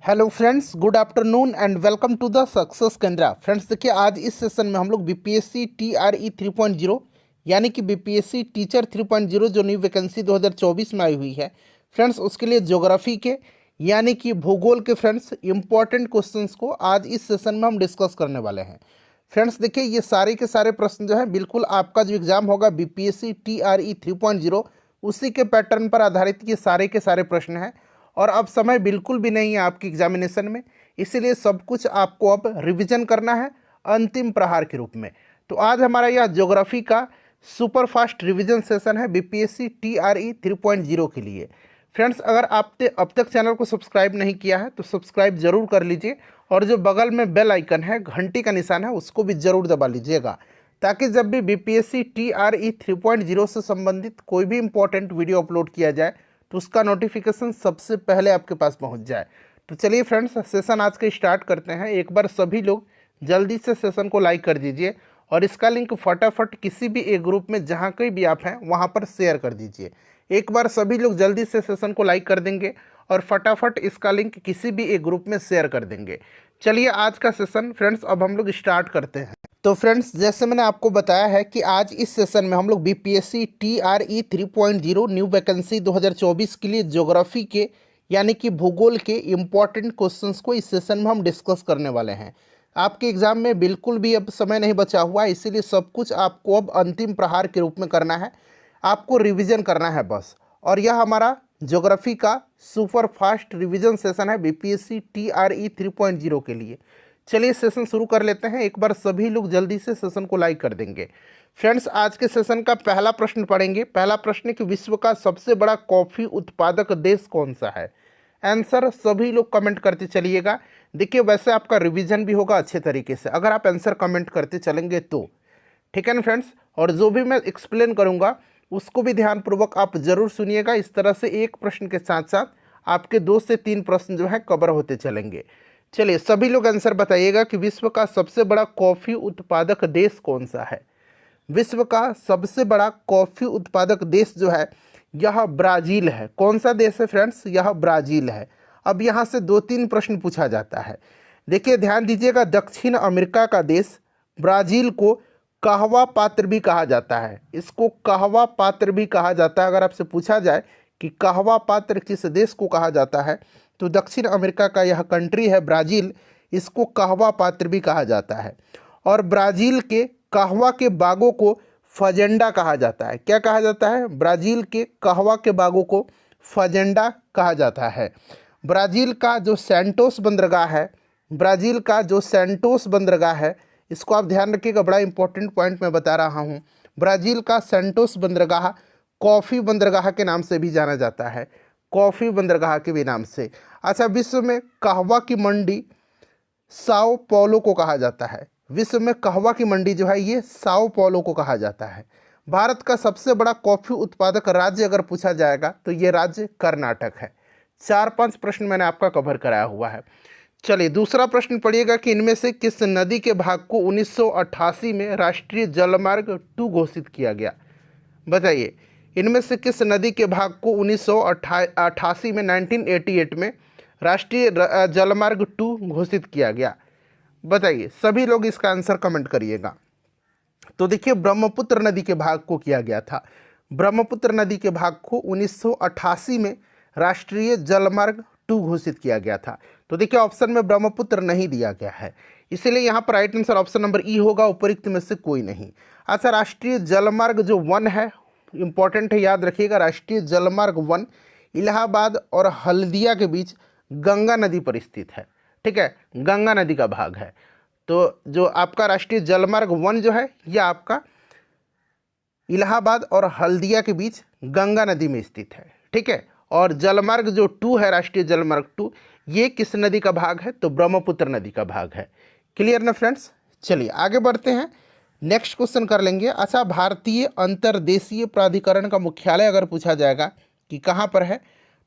Hello friends, good afternoon and welcome to the success Kendra. Friends देखिए, आज इस session में हम लोग बीपीएससी टीआरई 3.0 यानी कि बीपीएससी टीचर 3.0 जो न्यू वैकेंसी 2024 में आई हुई है फ्रेंड्स, उसके लिए ज्योग्राफी के यानी कि भूगोल के फ्रेंड्स इंपॉर्टेंट क्वेश्चंस को आज इस सेशन में हम डिस्कस करने वाले हैं। फ्रेंड्स देखिए, ये सारे के सारे प्रश्न जो है बिल्कुल आपका जो एग्जाम होगा बीपीएससी टीआरई 3.0 उसी के पैटर्न पर आधारित ये सारे के सारे प्रश्न हैं। और अब समय बिल्कुल भी नहीं है आपकी एग्जामिनेशन में, इसीलिए सब कुछ आपको अब रिवीजन करना है अंतिम प्रहार के रूप में। तो आज हमारा यह ज्योग्राफी का सुपर फास्ट रिवीजन सेशन है बीपीएससी टीआरई 3.0 के लिए। फ्रेंड्स, अगर आपने अब तक चैनल को सब्सक्राइब नहीं किया है तो सब्सक्राइब जरूर कर लीजिए, और जो बगल में बेल आइकन है, घंटी का निशान है, उसको भी जरूर दबा लीजिएगा, ताकि जब भी बीपीएससी टीआरई 3.0 से संबंधित कोई भी इंपॉर्टेंट वीडियो अपलोड किया जाए तो उसका नोटिफिकेशन सबसे पहले आपके पास पहुंच जाए। तो चलिए फ्रेंड्स, सेशन आज के स्टार्ट करते हैं। एक बार सभी लोग जल्दी से सेशन को लाइक कर दीजिए और इसका लिंक फटाफट किसी भी एक ग्रुप में जहां कहीं भी आप हैं वहां पर शेयर कर दीजिए। एक बार सभी लोग जल्दी से सेशन को लाइक कर देंगे और फटाफट इसका लिंक किसी भी एक ग्रुप में शेयर कर देंगे। चलिए आज का सेशन फ्रेंड्स अब हम लोग स्टार्ट करते हैं। तो फ्रेंड्स, जैसे मैंने आपको बताया है कि आज इस सेशन में हम लोग बीपीएससी टीआरई 3.0 न्यू वैकेंसी 2024 के लिए ज्योग्राफी के यानी कि भूगोल के इम्पॉर्टेंट क्वेश्चंस को इस सेशन में हम डिस्कस करने वाले हैं। आपके एग्जाम में बिल्कुल भी अब समय नहीं बचा हुआ, इसीलिए सब कुछ आपको अब अंतिम प्रहार के रूप में करना है, आपको रिविजन करना है बस। और यह हमारा ज्योग्राफी का सुपर फास्ट रिविजन सेशन है बीपीएससी टीआरई 3.0 के लिए। चलिए सेशन शुरू कर लेते हैं। एक बार सभी लोग जल्दी से सेशन को लाइक कर देंगे। फ्रेंड्स, आज के सेशन का पहला प्रश्न पढ़ेंगे। पहला प्रश्न है कि विश्व का सबसे बड़ा कॉफ़ी उत्पादक देश कौन सा है। आंसर सभी लोग कमेंट करते चलिएगा। देखिए, वैसे आपका रिवीजन भी होगा अच्छे तरीके से अगर आप आंसर कमेंट करते चलेंगे तो, ठीक है ना फ्रेंड्स। और जो भी मैं एक्सप्लेन करूँगा उसको भी ध्यानपूर्वक आप जरूर सुनिएगा। इस तरह से एक प्रश्न के साथ साथ आपके 2 से 3 प्रश्न जो है कवर होते चलेंगे। चलिए सभी लोग आंसर बताइएगा कि विश्व का सबसे बड़ा कॉफ़ी उत्पादक देश कौन सा है। विश्व का सबसे बड़ा कॉफ़ी उत्पादक देश जो है यह ब्राज़ील है। कौन सा देश है फ्रेंड्स? यह ब्राज़ील है। अब यहाँ से 2-3 प्रश्न पूछा जाता है। देखिए ध्यान दीजिएगा, दक्षिण अमेरिका का देश ब्राज़ील को कहवा पात्र भी कहा जाता है। इसको कहवा पात्र भी कहा जाता है। अगर आपसे पूछा जाए कि कहवा पात्र किस देश को कहा जाता है तो दक्षिण अमेरिका का यह कंट्री है ब्राज़ील, इसको कहवा पात्र भी कहा जाता है। और ब्राज़ील के कहवा के बागों को फजेंडा कहा जाता है। क्या कहा जाता है? ब्राज़ील के कहवा के बागों को फजेंडा कहा जाता है। ब्राज़ील का जो सैंटोस बंदरगाह है, ब्राज़ील का जो सैंटोस बंदरगाह है, इसको आप ध्यान रखिएगा, बड़ा इंपॉर्टेंट पॉइंट मैं बता रहा हूँ। ब्राज़ील का सैंटोस बंदरगाह कॉफ़ी बंदरगाह के नाम से भी जाना जाता है, कॉफ़ी बंदरगाह के भी नाम से। अच्छा, विश्व में कहवा की मंडी साओ पौलो को कहा जाता है। विश्व में कहवा की मंडी जो है ये साओ पौलो को कहा जाता है। भारत का सबसे बड़ा कॉफ़ी उत्पादक राज्य अगर पूछा जाएगा तो ये राज्य कर्नाटक है। 4-5 प्रश्न मैंने आपका कवर कराया हुआ है। चलिए दूसरा प्रश्न पढ़िएगा कि इनमें से किस नदी के भाग को 1988 में राष्ट्रीय जलमार्ग 2 घोषित किया गया। बताइए, इनमें से किस नदी के भाग को 1988 में 1988 में राष्ट्रीय जलमार्ग 2 घोषित किया गया। बताइए, सभी लोग इसका आंसर कमेंट करिएगा। तो देखिए, ब्रह्मपुत्र नदी के भाग को किया गया था। ब्रह्मपुत्र नदी के भाग को 1988 में राष्ट्रीय जलमार्ग 2 घोषित किया गया था। तो देखिए, ऑप्शन में ब्रह्मपुत्र नहीं दिया गया है, इसीलिए यहाँ पर राइट आंसर ऑप्शन नंबर ई होगा, उपरोक्त में से कोई नहीं। अच्छा, राष्ट्रीय जलमार्ग जो 1 है, इंपॉर्टेंट है, याद रखिएगा। राष्ट्रीय जलमार्ग 1 इलाहाबाद और हल्दिया के बीच गंगा नदी पर स्थित है। ठीक है, गंगा नदी का भाग है। तो जो आपका राष्ट्रीय जलमार्ग 1 जो है यह आपका इलाहाबाद और हल्दिया के बीच गंगा नदी में स्थित है। ठीक है, और जलमार्ग जो 2 है, राष्ट्रीय जलमार्ग 2, ये किस नदी का भाग है? तो ब्रह्मपुत्र नदी का भाग है। क्लियर ना फ्रेंड्स? चलिए आगे बढ़ते हैं, नेक्स्ट क्वेश्चन कर लेंगे। अच्छा, भारतीय अंतर्देशीय प्राधिकरण का मुख्यालय अगर पूछा जाएगा कि कहाँ पर है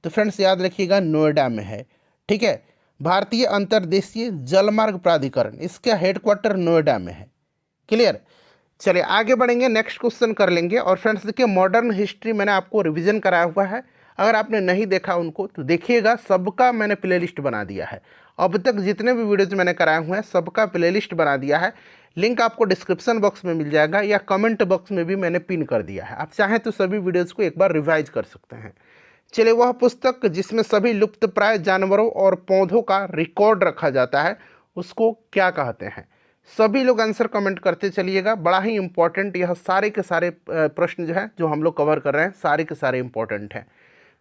तो फ्रेंड्स याद रखिएगा, नोएडा में है। ठीक है, भारतीय अंतर्देशीय जलमार्ग प्राधिकरण, इसका हेडक्वार्टर नोएडा में है। क्लियर? चलिए आगे बढ़ेंगे, नेक्स्ट क्वेश्चन कर लेंगे। और फ्रेंड्स देखिए, मॉडर्न हिस्ट्री मैंने आपको रिवीजन कराया हुआ है, अगर आपने नहीं देखा उनको तो देखिएगा, सबका मैंने प्लेलिस्ट बना दिया है। अब तक जितने भी वीडियोज़ मैंने कराए हुए हैं सबका प्लेलिस्ट बना दिया है। लिंक आपको डिस्क्रिप्शन बॉक्स में मिल जाएगा या कमेंट बॉक्स में भी मैंने पिन कर दिया है। आप चाहें तो सभी वीडियोज़ को एक बार रिवाइज कर सकते हैं। चलिए, वह पुस्तक जिसमें सभी लुप्तप्राय जानवरों और पौधों का रिकॉर्ड रखा जाता है उसको क्या कहते हैं? सभी लोग आंसर कमेंट करते चलिएगा। बड़ा ही इंपॉर्टेंट यह सारे के सारे प्रश्न जो है जो हम लोग कवर कर रहे हैं सारे के सारे इंपॉर्टेंट हैं।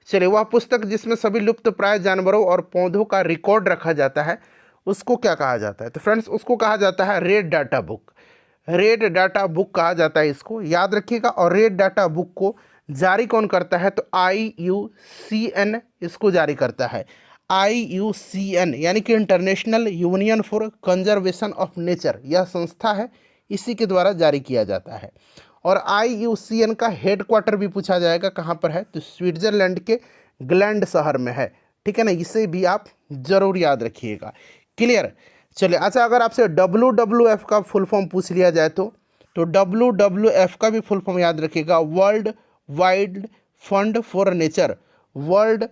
चलिए, वह पुस्तक जिसमें सभी लुप्तप्राय जानवरों और पौधों का रिकॉर्ड रखा जाता है उसको क्या कहा जाता है? तो फ्रेंड्स, उसको कहा जाता है red data book. Red data book कहा जाता है, इसको याद रखिएगा। और रेड डाटा बुक को जारी कौन करता है? तो IUCN इसको जारी करता है। IUCN यानी कि international union for conservation of nature, यह संस्था है, इसी के द्वारा जारी किया जाता है। और IUCN का हेडक्वार्टर भी पूछा जाएगा कहाँ पर है? तो स्विट्जरलैंड के ग्लैंड शहर में है। ठीक है ना, इसे भी आप जरूर याद रखिएगा। क्लियर? चलिए, अच्छा, अगर आपसे WWF का फुल फॉर्म पूछ लिया जाए तो WWF का भी फुल फॉर्म याद रखिएगा, world wide fund for nature. World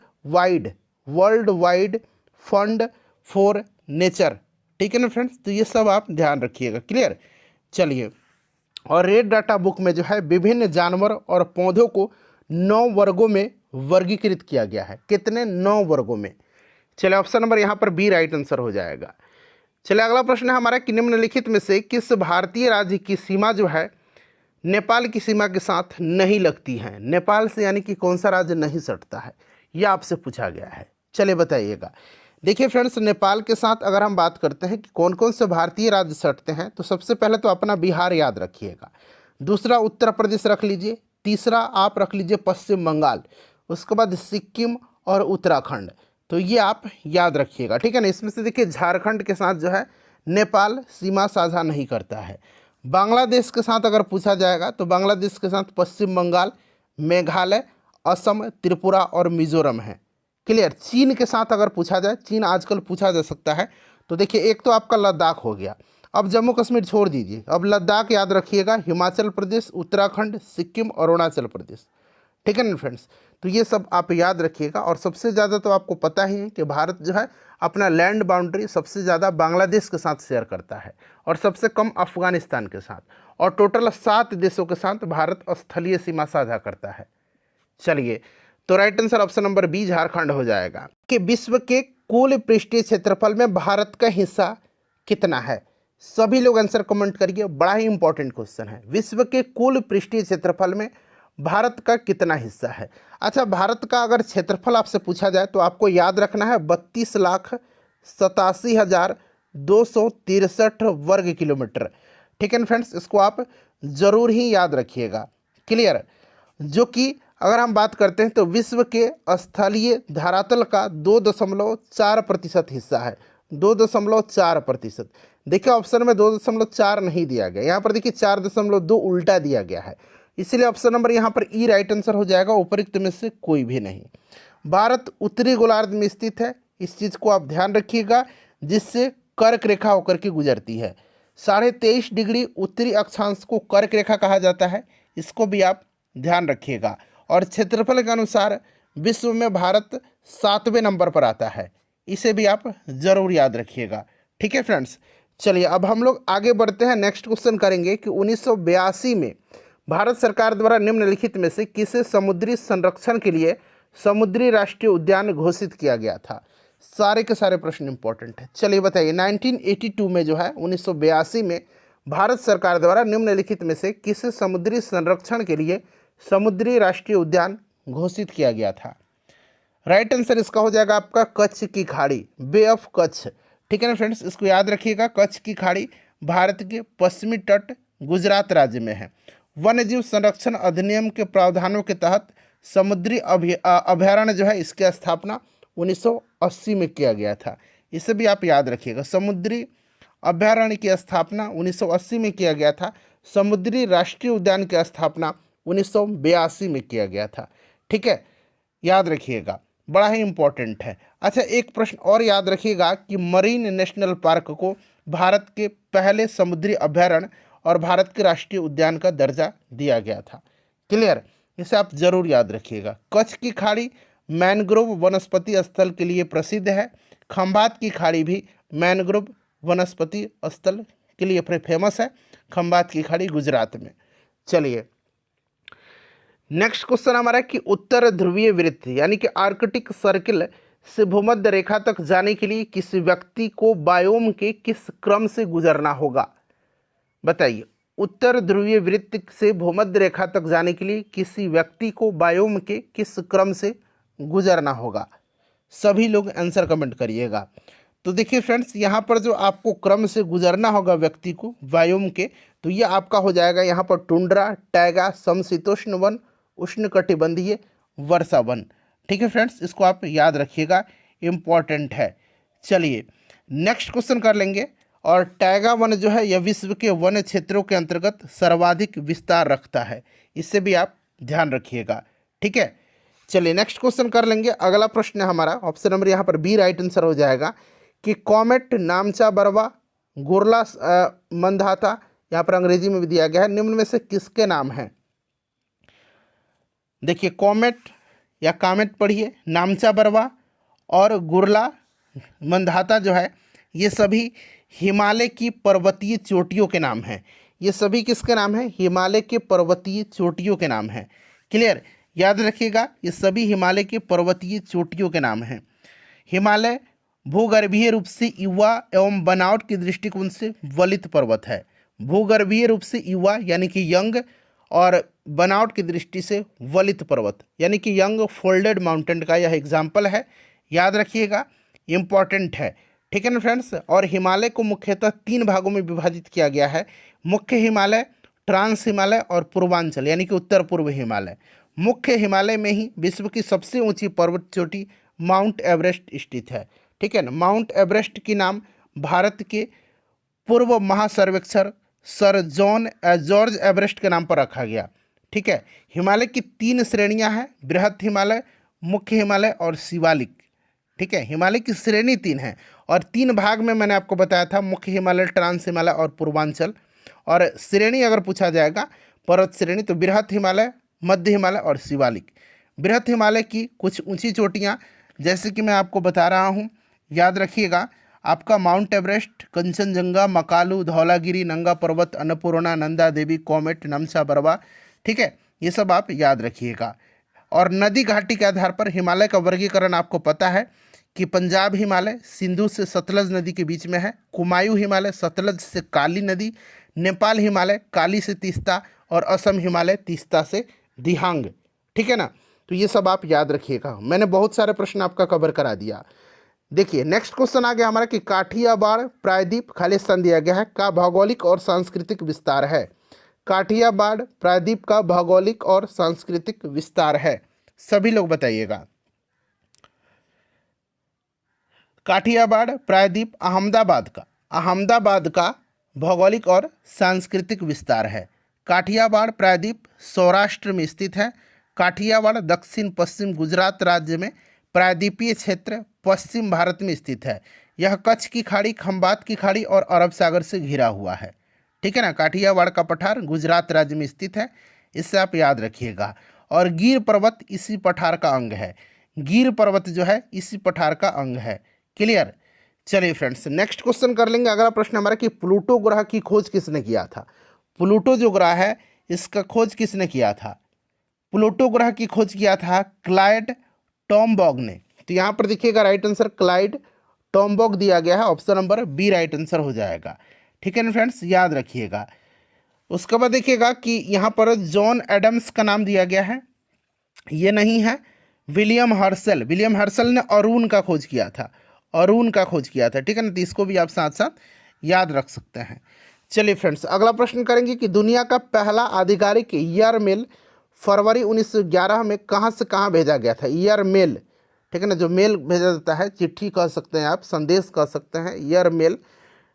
wide fund for nature. ठीक है ना फ्रेंड्स, तो ये सब आप ध्यान रखिएगा। क्लियर? चलिए, और रेड डाटा बुक में जो है विभिन्न जानवर और पौधों को 9 वर्गों में वर्गीकृत किया गया है। कितने? 9 वर्गों में। चलिए, ऑप्शन नंबर यहाँ पर बी राइट आंसर हो जाएगा। चलिए, अगला प्रश्न है हमारा कि निम्नलिखित में से किस भारतीय राज्य की सीमा जो है नेपाल की सीमा के साथ नहीं लगती है? नेपाल से यानी कि कौन सा राज्य नहीं सटता है, यह आपसे पूछा गया है। चलिए बताइएगा। देखिए फ्रेंड्स, नेपाल के साथ अगर हम बात करते हैं कि कौन कौन से भारतीय राज्य सटते हैं तो सबसे पहले तो अपना बिहार याद रखिएगा, दूसरा उत्तर प्रदेश रख लीजिए, तीसरा आप रख लीजिए पश्चिम बंगाल, उसके बाद सिक्किम और उत्तराखंड। तो ये आप याद रखिएगा। ठीक है ना। इसमें से देखिए झारखंड के साथ जो है नेपाल सीमा साझा नहीं करता है। बांग्लादेश के साथ अगर पूछा जाएगा तो बांग्लादेश के साथ पश्चिम बंगाल, मेघालय, असम, त्रिपुरा और मिजोरम है। क्लियर? चीन के साथ अगर पूछा जाए, चीन आजकल पूछा जा सकता है, तो देखिए एक तो आपका लद्दाख हो गया। अब जम्मू कश्मीर छोड़ दीजिए, अब लद्दाख याद रखिएगा, हिमाचल प्रदेश, उत्तराखंड, सिक्किम और अरुणाचल प्रदेश। ठीक है ना फ्रेंड्स, तो ये सब आप याद रखिएगा। और सबसे ज़्यादा तो आपको पता ही है कि भारत जो है अपना लैंड बाउंड्री सबसे ज़्यादा बांग्लादेश के साथ शेयर करता है और सबसे कम अफगानिस्तान के साथ, और टोटल 7 देशों के साथ भारत स्थलीय सीमा साझा करता है। चलिए, तो right answer option number B Jharkhand हो जाएगा। कि विश्व के कुल पृष्ठीय क्षेत्रफल में भारत का हिस्सा कितना है? सभी लोग आंसर कमेंट करिए, बड़ा ही इंपॉर्टेंट क्वेश्चन है। विश्व के कुल पृष्ठीय क्षेत्रफल में भारत का कितना हिस्सा है? अच्छा, भारत का अगर क्षेत्रफल आपसे पूछा जाए तो आपको याद रखना है 32,87,263 वर्ग किलोमीटर। ठीक है ना फ्रेंड्स, इसको आप जरूर ही याद रखिएगा। क्लियर? जो कि अगर हम बात करते हैं तो विश्व के स्थलीय धरातल का 2.4% हिस्सा है। 2.4%। देखिए ऑप्शन में 2.4 नहीं दिया गया, यहाँ पर देखिए 4.2 उल्टा दिया गया है, इसलिए ऑप्शन नंबर यहाँ पर ई राइट आंसर हो जाएगा, उपरोक्त में से कोई भी नहीं। भारत उत्तरी गोलार्ध में स्थित है, इस चीज़ को आप ध्यान रखिएगा, जिससे कर्क रेखा होकर के गुजरती है। 23.5 डिग्री उत्तरी अक्षांश को कर्क रेखा कहा जाता है, इसको भी आप ध्यान रखिएगा। और क्षेत्रफल के अनुसार विश्व में भारत 7वें नंबर पर आता है, इसे भी आप जरूर याद रखिएगा। ठीक है फ्रेंड्स, चलिए अब हम लोग आगे बढ़ते हैं। नेक्स्ट क्वेश्चन करेंगे कि 1982 में भारत सरकार द्वारा निम्नलिखित में से किसे समुद्री संरक्षण के लिए समुद्री राष्ट्रीय उद्यान घोषित किया गया था? सारे के सारे प्रश्न इंपॉर्टेंट है। चलिए बताइए, 1982 में जो है 1982 में भारत सरकार द्वारा निम्नलिखित में से किसे समुद्री संरक्षण के लिए समुद्री राष्ट्रीय उद्यान घोषित किया गया था? राइट आंसर इसका हो जाएगा आपका कच्छ की खाड़ी, बे ऑफ कच्छ। ठीक है ना फ्रेंड्स, इसको याद रखिएगा। कच्छ की खाड़ी भारत के पश्चिमी तट गुजरात राज्य में है। वन्यजीव संरक्षण अधिनियम के प्रावधानों के तहत समुद्री अभयारण्य जो है इसकी स्थापना 1980 में किया गया था, इसे भी आप याद रखिएगा। समुद्री अभयारण्य की स्थापना 1980 में किया गया था, समुद्री राष्ट्रीय उद्यान की स्थापना 1982 में किया गया था। ठीक है, याद रखिएगा, बड़ा ही इंपॉर्टेंट है। अच्छा, एक प्रश्न और याद रखिएगा कि मरीन नेशनल पार्क को भारत के पहले समुद्री अभयारण्य और भारत के राष्ट्रीय उद्यान का दर्जा दिया गया था। क्लियर? इसे आप जरूर याद रखिएगा। कच्छ की खाड़ी मैनग्रोव वनस्पति स्थल के लिए प्रसिद्ध है। खंभात की खाड़ी भी मैनग्रोव वनस्पति स्थल के लिए फेमस है। खंभात की खाड़ी गुजरात में। चलिए नेक्स्ट क्वेश्चन हमारा है कि उत्तर ध्रुवीय वृत्त यानी कि आर्कटिक सर्किल से भूमध्य रेखा तक जाने के लिए किसी व्यक्ति को बायोम के किस क्रम से गुजरना होगा? बताइए, उत्तर ध्रुवीय वृत्त से भूमध्य रेखा तक जाने के लिए किसी व्यक्ति को बायोम के किस क्रम से गुजरना होगा? सभी लोग आंसर कमेंट करिएगा। तो देखिए फ्रेंड्स, यहाँ पर जो आपको क्रम से गुजरना होगा व्यक्ति को बायोम के, तो ये आपका हो जाएगा यहाँ पर टुंड्रा, टैगा, समशीतोष्ण वन, उष्णकटिबंधीय, वर्षा वन। ठीक है फ्रेंड्स, इसको आप याद रखिएगा, इम्पॉर्टेंट है। चलिए नेक्स्ट क्वेश्चन कर लेंगे। और टैगा वन जो है यह विश्व के वन क्षेत्रों के अंतर्गत सर्वाधिक विस्तार रखता है, इससे भी आप ध्यान रखिएगा। ठीक है, चलिए नेक्स्ट क्वेश्चन कर लेंगे। अगला प्रश्न है हमारा, ऑप्शन नंबर यहाँ पर बी राइट आंसर हो जाएगा कि कॉमेट नामचा बरवा गुरला मंदाता, यहाँ पर अंग्रेजी में भी दिया गया है, निम्न में से किसके नाम हैं? देखिए कॉमेट या कामेट पढ़िए, नामचा बरवा और गुरला मंदाता जो है ये सभी हिमालय की पर्वतीय चोटियों के नाम हैं। ये सभी किसके नाम हैं? हिमालय के पर्वतीय चोटियों के नाम हैं। क्लियर, याद रखिएगा, ये सभी हिमालय के पर्वतीय चोटियों के नाम हैं। हिमालय भूगर्भीय रूप से युवा एवं बनावट के दृष्टिकोण से वलित पर्वत है। भूगर्भीय रूप से युवा यानी कि यंग, और बनावट की दृष्टि से वलित पर्वत यानी कि यंग फोल्डेड माउंटेन का यह एग्जाम्पल है, याद रखिएगा, इम्पॉर्टेंट है। ठीक है ना फ्रेंड्स। और हिमालय को मुख्यतः 3 भागों में विभाजित किया गया है, मुख्य हिमालय, ट्रांस हिमालय और पूर्वांचल यानी कि उत्तर पूर्व हिमालय। मुख्य हिमालय में ही विश्व की सबसे ऊंची पर्वत चोटी माउंट एवरेस्ट स्थित है। ठीक है ना, माउंट एवरेस्ट की नाम भारत के पूर्व महासर्वेक्षक सर जॉर्ज एवरेस्ट के नाम पर रखा गया। ठीक है, हिमालय की 3 श्रेणियां हैं, बृहद हिमालय, मुख्य हिमालय और शिवालिक। ठीक है, हिमालय की श्रेणी 3 है और 3 भाग में मैंने आपको बताया था, मुख्य हिमालय, ट्रांस हिमालय और पूर्वांचल। और श्रेणी अगर पूछा जाएगा पर्वत श्रेणी तो बृहद हिमालय, मध्य हिमालय और शिवालिक। बृहद हिमालय की कुछ ऊंची चोटियां जैसे कि मैं आपको बता रहा हूं, याद रखिएगा, आपका माउंट एवरेस्ट, कंचनजंगा, मकालू, धौलागिरी, नंगा पर्वत, अन्नपूर्णा, नंदा देवी, कॉमेट, नमसा बरवा। ठीक है, ये सब आप याद रखिएगा। और नदी घाटी के आधार पर हिमालय का वर्गीकरण आपको पता है कि पंजाब हिमालय सिंधु से सतलज नदी के बीच में है, कुमायूं हिमालय सतलज से काली नदी, नेपाल हिमालय काली से तीस्ता और असम हिमालय तीस्ता से दिहांग। ठीक है ना, तो ये सब आप याद रखिएगा। मैंने बहुत सारे प्रश्न आपका कवर करा दिया। देखिए नेक्स्ट क्वेश्चन आ गया हमारा कि काठियावाड़ प्रायद्वीप, खाली स्थान दिया गया है, का भौगोलिक और सांस्कृतिक विस्तार है। काठियावाड़ प्रायद्वीप का भौगोलिक और सांस्कृतिक विस्तार है, सभी लोग बताइएगा। काठियावाड़ प्रायद्वीप अहमदाबाद का भौगोलिक और सांस्कृतिक विस्तार है। काठियावाड़ प्रायद्वीप सौराष्ट्र में स्थित है। काठियावाड़ दक्षिण पश्चिम गुजरात राज्य में प्रायद्वीपीय क्षेत्र पश्चिम भारत में स्थित है। यह कच्छ की खाड़ी, खंबात की खाड़ी और अरब सागर से घिरा हुआ है। ठीक है ना, काठियावाड़ का पठार गुजरात राज्य में स्थित है, इससे आप याद रखिएगा। और गिर पर्वत इसी पठार का अंग है। गिर पर्वत जो है इसी पठार का अंग है। क्लियर। चलिए फ्रेंड्स नेक्स्ट क्वेश्चन कर लेंगे। अगला प्रश्न हमारा कि प्लूटो ग्रह की खोज किसने किया था? प्लूटो जो ग्रह है इसका खोज किसने किया था? प्लूटो ग्रह की खोज किया था क्लाइड टॉमबॉग ने। तो यहाँ पर देखिएगा राइट आंसर क्लाइड टॉमबॉग दिया गया है, option number B right answer हो जाएगा। ठीक है ना फ्रेंड्स, याद रखिएगा। उसके बाद देखिएगा कि यहाँ पर जॉन एडम्स का नाम दिया गया है, ये नहीं है। विलियम हर्शल ने अरुण का खोज किया था, ठीक है ना, तो इसको भी आप साथ साथ याद रख सकते हैं। चलिए फ्रेंड्स अगला प्रश्न करेंगे कि दुनिया का पहला आधिकारिक ईयर मेल फरवरी 1911 में कहाँ से कहाँ भेजा गया था? ईयर मेल, ठीक है ना, जो मेल भेजा जाता है, चिट्ठी कह सकते हैं आप, संदेश कह सकते हैं, ईयर मेल।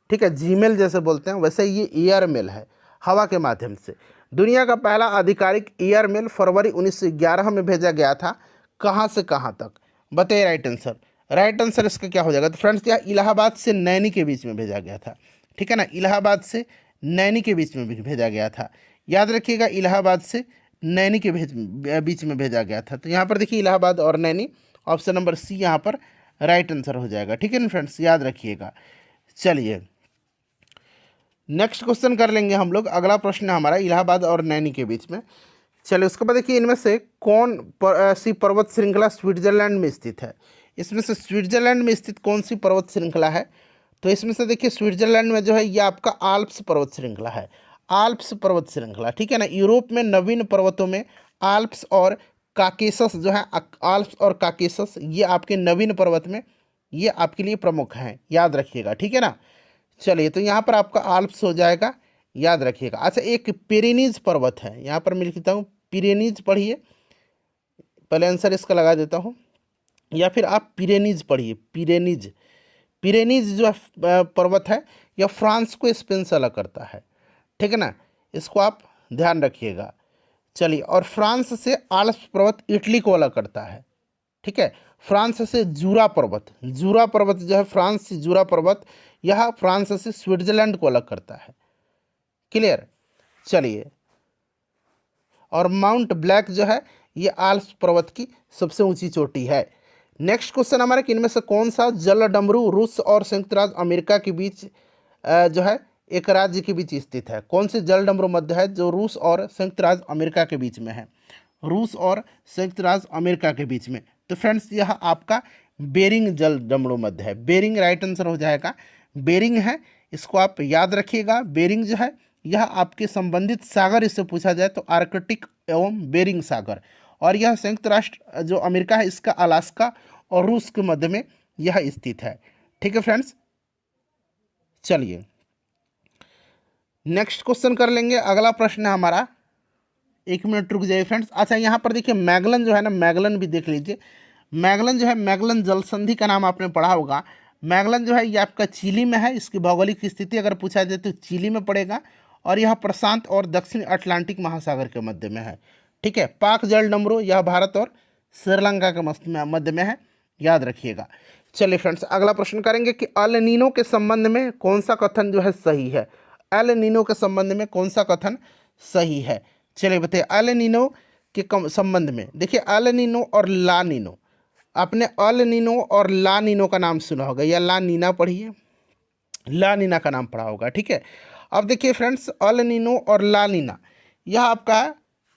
ठीक है, जीमेल जैसे बोलते हैं, वैसे ये ईयर मेल है, हवा के माध्यम से। दुनिया का पहला आधिकारिक ईयर मेल फरवरी 1911 में भेजा गया था। कहाँ से कहाँ तक? बताइए राइट आंसर। राइट आंसर इसका क्या हो जाएगा? तो फ्रेंड्स यह इलाहाबाद से नैनी के बीच में भेजा गया था। ठीक है ना, इलाहाबाद से नैनी के बीच में भेजा गया था, याद रखिएगा, इलाहाबाद से नैनी के बीच में भेजा गया था। तो यहाँ पर देखिए इलाहाबाद और नैनी, ऑप्शन नंबर सी यहाँ पर राइट आंसर हो जाएगा। ठीक है ना फ्रेंड्स, याद रखिएगा। चलिए नेक्स्ट क्वेश्चन कर लेंगे हम लोग। अगला प्रश्न है हमारा इलाहाबाद और नैनी के बीच में। चलिए उसके बाद देखिए इनमें से कौन सी पर्वत श्रृंखला स्विट्जरलैंड में स्थित है। इसमें से स्विट्जरलैंड में स्थित कौन सी पर्वत श्रृंखला है? तो इसमें से देखिए स्विट्जरलैंड में जो है ये आपका आल्प्स पर्वत श्रृंखला है। आल्प्स पर्वत श्रृंखला, ठीक है ना। यूरोप में नवीन पर्वतों में आल्प्स और काकेसस जो है, आल्प्स और काकेसस ये आपके नवीन पर्वत में ये आपके लिए प्रमुख हैं, याद रखिएगा। ठीक है ना। चलिए तो यहाँ पर आपका आल्प्स हो जाएगा, याद रखिएगा। अच्छा एक पिरेनीज पर्वत है, यहाँ पर मैं लिखता हूँ पिरेनीज, पढ़िए। पहले आंसर इसका लगा देता हूँ, या फिर आप पिरेनीज पढ़िए। पिरेनीज, पिरेनीज जो पर्वत है यह फ्रांस को स्पेन से अलग करता है। ठीक है ना, इसको आप ध्यान रखिएगा। चलिए, और फ्रांस से आल्प्स पर्वत इटली को अलग करता है। ठीक है, फ्रांस से जूरा पर्वत, जूरा पर्वत जो है फ्रांस से जूरा पर्वत, यह फ्रांस से स्विट्जरलैंड को अलग करता है। क्लियर। चलिए, और माउंट ब्लैक जो है ये आल्प्स पर्वत की सबसे ऊंची चोटी है। नेक्स्ट क्वेश्चन हमारा कि इनमें से कौन सा जलडमरू रूस और संयुक्त राज्य अमेरिका के बीच जो है एक राज्य के बीच स्थित है? कौन से जलडमरू मध्य है जो रूस और संयुक्त राज्य अमेरिका के बीच में है? रूस और संयुक्त राज्य अमेरिका के बीच में। तो फ्रेंड्स यह आपका बेरिंग जलडमरू मध्य है। बेरिंग राइट आंसर हो जाएगा। बेरिंग है, इसको आप याद रखिएगा। बेरिंग जो है यह आपके संबंधित सागर इससे पूछा जाए तो आर्कटिक एवं बेरिंग सागर, और यह संयुक्त राष्ट्र जो अमेरिका है इसका अलास्का और रूस के मध्य में यह स्थित है। ठीक है फ्रेंड्स। चलिए नेक्स्ट क्वेश्चन कर लेंगे। अगला प्रश्न है हमारा, एक मिनट रुक जाइए फ्रेंड्स। अच्छा यहाँ पर देखिए मैगलन जो है ना, मैगलन भी देख लीजिए। मैगलन जो है, मैगलन जल संधि का नाम आपने पढ़ा होगा। मैगलन जो है ये आपका चिली में है। इसकी भौगोलिक स्थिति अगर पूछा जाए तो चिली में पड़ेगा, और यह प्रशांत और दक्षिण अटलांटिक महासागर के मध्य में है। ठीक है, पाक जलडमरू यह भारत और श्रीलंका के मध्य में है, याद रखिएगा। चलिए फ्रेंड्स अगला प्रश्न करेंगे कि अल नीनो के संबंध में कौन सा कथन जो है सही है? एल नीनो के संबंध में कौन सा कथन सही है? चलिए बताइए। एल नीनो के संबंध में देखिए, एल नीनो और ला नीनो, आपने अल नीनो और ला नीनो का नाम सुना होगा, या ला नीना पढ़िए, ला नीना का नाम पढ़ा होगा। ठीक है, अब देखिए फ्रेंड्स अल नीनो और ला नीना यह आपका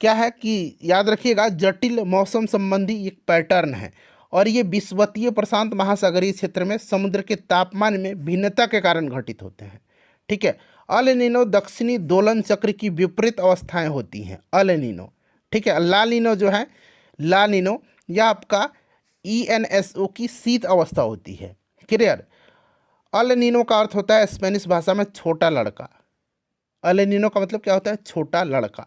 क्या है कि याद रखिएगा जटिल मौसम संबंधी एक पैटर्न है, और ये विषुवतीय प्रशांत महासागरीय क्षेत्र में समुद्र के तापमान में भिन्नता के कारण घटित होते हैं। ठीक है, अल नीनो दक्षिणी दोलन चक्र की विपरीत अवस्थाएं होती हैं, अल नीनो। ठीक है, ला नीनो जो है, ला नीनो यह आपका ENSO की शीत अवस्था होती है। क्लियर। अल नीनो का अर्थ होता है स्पेनिश भाषा में छोटा लड़का। अल नीनो का मतलब क्या होता है? छोटा लड़का।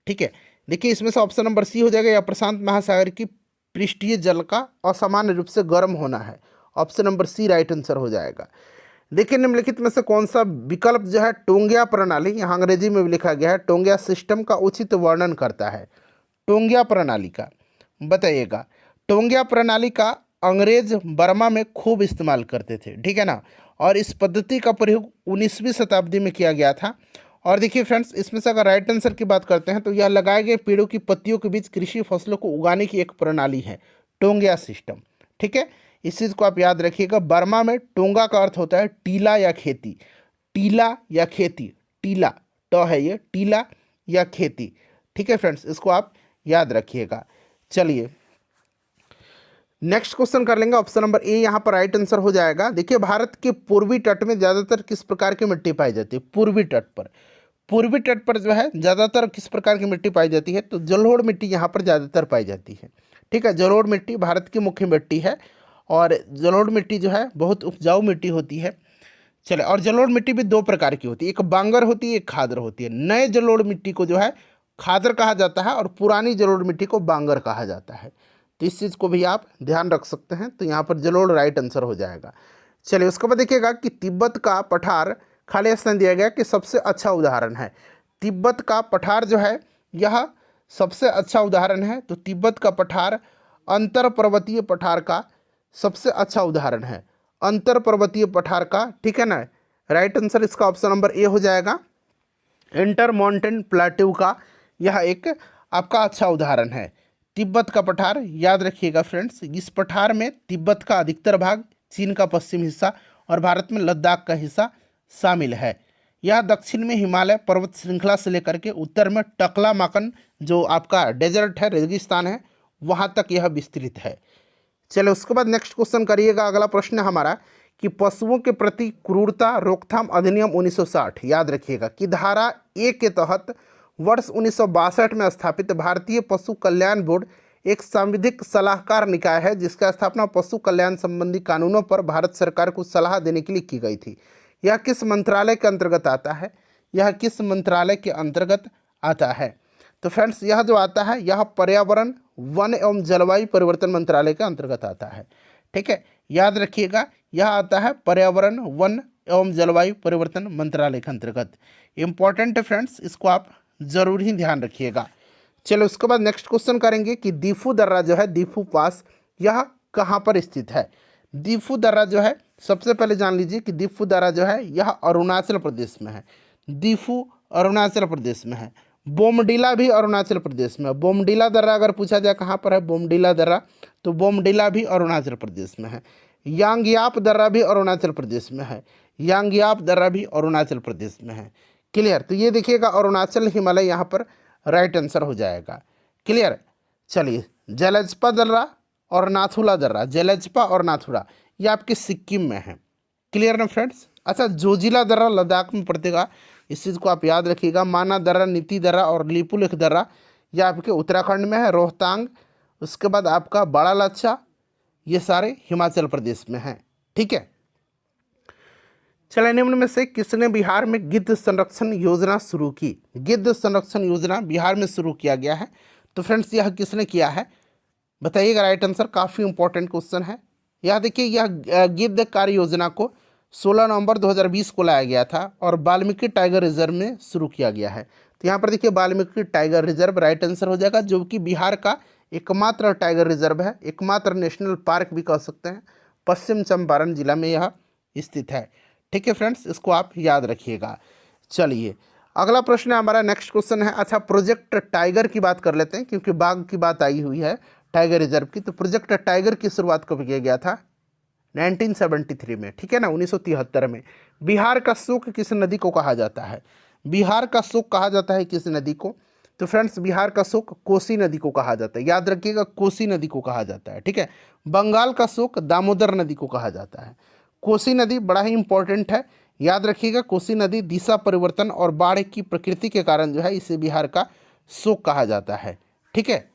ठीक है, देखिए इसमें से ऑप्शन नंबर सी हो जाएगा, या प्रशांत महासागर की पृष्ठीय जल का असामान्य रूप से गर्म होना है। Option number C right answer हो जाएगा। देखिए निम्नलिखित में से कौन सा विकल्प जो है टोंगिया प्रणाली, यहाँ अंग्रेजी में भी लिखा गया है, टोंगिया सिस्टम का उचित वर्णन करता है? टोंगिया प्रणाली का बताइएगा। टोंगिया प्रणाली का अंग्रेज बर्मा में खूब इस्तेमाल करते थे। ठीक है ना, और इस पद्धति का प्रयोग 19वीं शताब्दी में किया गया था। और देखिए फ्रेंड्स इसमें से अगर राइट आंसर की बात करते हैं तो यह लगाए गए पेड़ों की पत्तियों के बीच कृषि फसलों को उगाने की एक प्रणाली है, टोंगिया सिस्टम। ठीक है, इस चीज़ को आप याद रखिएगा। बर्मा में टोंगा का अर्थ होता है टीला या खेती, टीला या खेती, टीला तो है ये, टीला या खेती। ठीक है फ्रेंड्स, इसको आप याद रखिएगा। चलिए नेक्स्ट क्वेश्चन कर लेंगे। ऑप्शन नंबर ए यहाँ पर राइट आंसर हो जाएगा। देखिए भारत के पूर्वी तट में ज़्यादातर किस प्रकार की मिट्टी पाई जाती है? पूर्वी तट पर, पूर्वी तट पर जो है ज़्यादातर किस प्रकार की मिट्टी पाई जाती है? तो जलोढ़ मिट्टी यहाँ पर ज़्यादातर पाई जाती है। ठीक है, जलोढ़ मिट्टी भारत की मुख्य मिट्टी है, और जलोढ़ मिट्टी जो है बहुत उपजाऊ मिट्टी होती है। चले, और जलोढ़ मिट्टी भी दो प्रकार की होती है, एक बांगर होती है, एक खादर होती है। नए जलोढ़ मिट्टी को जो है खादर कहा जाता है, और पुरानी जलोढ़ मिट्टी को बांगर कहा जाता है। तो इस चीज़ को भी आप ध्यान रख सकते हैं। तो यहाँ पर जलोढ़ राइट आंसर हो जाएगा। चलिए उसके बाद देखिएगा कि तिब्बत का पठार खाली स्थान दिया गया कि सबसे अच्छा उदाहरण है। तिब्बत का पठार जो है यह सबसे अच्छा उदाहरण है। तो तिब्बत का पठार अंतर पर्वतीय पठार का सबसे अच्छा उदाहरण है, अंतर पर्वतीय पठार का। ठीक है ना, राइट आंसर इसका ऑप्शन नंबर ए हो जाएगा। इंटर माउंटेन प्लेट्यू का यह एक आपका अच्छा उदाहरण है। तिब्बत का पठार याद रखिएगा फ्रेंड्स, इस पठार में तिब्बत का अधिकतर भाग, चीन का पश्चिम हिस्सा और भारत में लद्दाख का हिस्सा शामिल है। यह दक्षिण में हिमालय पर्वत श्रृंखला से लेकर के उत्तर में टकलामाकन जो आपका डेजर्ट है, रेगिस्तान है, वहाँ तक यह विस्तृत है। चलो उसके बाद नेक्स्ट क्वेश्चन करिएगा। अगला प्रश्न हमारा कि पशुओं के प्रति क्रूरता रोकथाम अधिनियम 1960 याद रखिएगा कि धारा 1 के तहत वर्ष 1962 में स्थापित भारतीय पशु कल्याण बोर्ड एक सांविधिक सलाहकार निकाय है जिसका स्थापना पशु कल्याण संबंधी कानूनों पर भारत सरकार को सलाह देने के लिए की गई थी। यह किस मंत्रालय के अंतर्गत आता है? यह किस मंत्रालय के अंतर्गत आता है? तो फ्रेंड्स यह जो आता है यह पर्यावरण वन एवं जलवायु परिवर्तन मंत्रालय के अंतर्गत आता है। ठीक है, याद रखिएगा यह आता है पर्यावरण वन एवं जलवायु परिवर्तन मंत्रालय के अंतर्गत। इंपॉर्टेंट है फ्रेंड्स, इसको आप जरूर ही ध्यान रखिएगा। चलो उसके बाद नेक्स्ट क्वेश्चन करेंगे कि दीफू दर्रा जो है, दीफू पास, यह कहाँ पर स्थित है? दीफू दर्रा जो है, सबसे पहले जान लीजिए कि दीफू दर्रा जो है यह अरुणाचल प्रदेश में है। दीफू अरुणाचल प्रदेश में है। बोमडिला भी अरुणाचल प्रदेश में है। बोमडिला दर्रा अगर पूछा जाए कहाँ पर है बोमडिला दर्रा, तो बोमडिला भी अरुणाचल प्रदेश में है। यांगयाप दर्रा भी अरुणाचल प्रदेश में है। यांगयाप दर्रा भी अरुणाचल प्रदेश में है। क्लियर? तो ये देखिएगा अरुणाचल हिमालय यहाँ पर राइट आंसर हो जाएगा। क्लियर? चलिए, जेलेचपा दर्रा और नाथुला दर्रा, जेलेचपा और नाथुला ये आपके सिक्किम में है। क्लियर ना फ्रेंड्स? अच्छा, जोजिला दर्रा लद्दाख में पड़ेगा, इस चीज़ को आप याद रखिएगा। माना दर्रा, नीति दर्रा और लिपुलेख दर्रा ये आपके उत्तराखंड में है। रोहतांग, उसके बाद आपका बड़ा लच्छा, ये सारे हिमाचल प्रदेश में हैं। ठीक है, चलिए निम्न में से किसने बिहार में गिद्ध संरक्षण योजना शुरू की? गिद्ध संरक्षण योजना बिहार में शुरू किया गया है, तो फ्रेंड्स यह किसने किया है बताइएगा। राइट आंसर, काफ़ी इंपॉर्टेंट क्वेश्चन है। यह देखिए, यह गिद्ध कार्य योजना को 16 नवंबर 2020 को लाया गया था और वाल्मीकि टाइगर रिजर्व में शुरू किया गया है। तो यहाँ पर देखिए Valmiki tiger reserve right answer हो जाएगा, जो कि बिहार का एकमात्र टाइगर रिजर्व है, एकमात्र नेशनल पार्क भी कह सकते हैं। पश्चिम चंपारण जिला में यह स्थित है। ठीक है फ्रेंड्स, इसको आप याद रखिएगा। चलिए अगला प्रश्न हमारा नेक्स्ट क्वेश्चन है। अच्छा, प्रोजेक्ट टाइगर की बात कर लेते हैं क्योंकि बाघ की बात आई हुई है टाइगर रिजर्व की। तो प्रोजेक्ट टाइगर की शुरुआत कब किया गया था? 1973 में। ठीक है ना, 1973 में। बिहार का शोक किस नदी को कहा जाता है? बिहार का शोक कहा जाता है किस नदी को? तो फ्रेंड्स बिहार का शोक कोसी नदी को कहा जाता है। याद रखिएगा, कोसी नदी को कहा जाता है। ठीक है, बंगाल का शोक दामोदर नदी को कहा जाता है। कोसी नदी बड़ा ही इंपॉर्टेंट है, याद रखिएगा। कोसी नदी दिशा परिवर्तन और बाढ़ की प्रकृति के कारण जो है इसे बिहार का शोक कहा जाता है। ठीक है,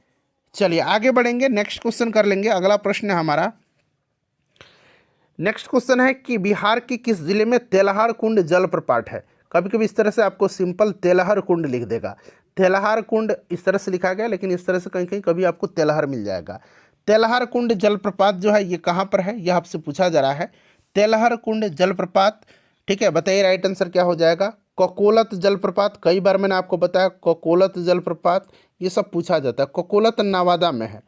चलिए आगे बढ़ेंगे, नेक्स्ट क्वेश्चन कर लेंगे। अगला प्रश्न है हमारा, नेक्स्ट क्वेश्चन है कि बिहार के किस जिले में तेलहार कुंड जलप्रपात है? कभी कभी इस तरह से आपको सिंपल तेलहर कुंड लिख देगा। तेलहार कुंड इस तरह से लिखा गया, लेकिन इस तरह से कहीं कहीं कभी आपको तेलहर मिल जाएगा। तेलहार कुंड जलप्रपात जो है ये कहाँ पर है, यह आपसे पूछा जा रहा है। तेलहर कुंड जलप्रपात, ठीक है, बताइए राइट आंसर क्या हो जाएगा? ककोलत जलप्रपात, कई बार मैंने आपको बताया ककोलत जलप्रपात, ये सब पूछा जाता है। ककोलत नवादा में है,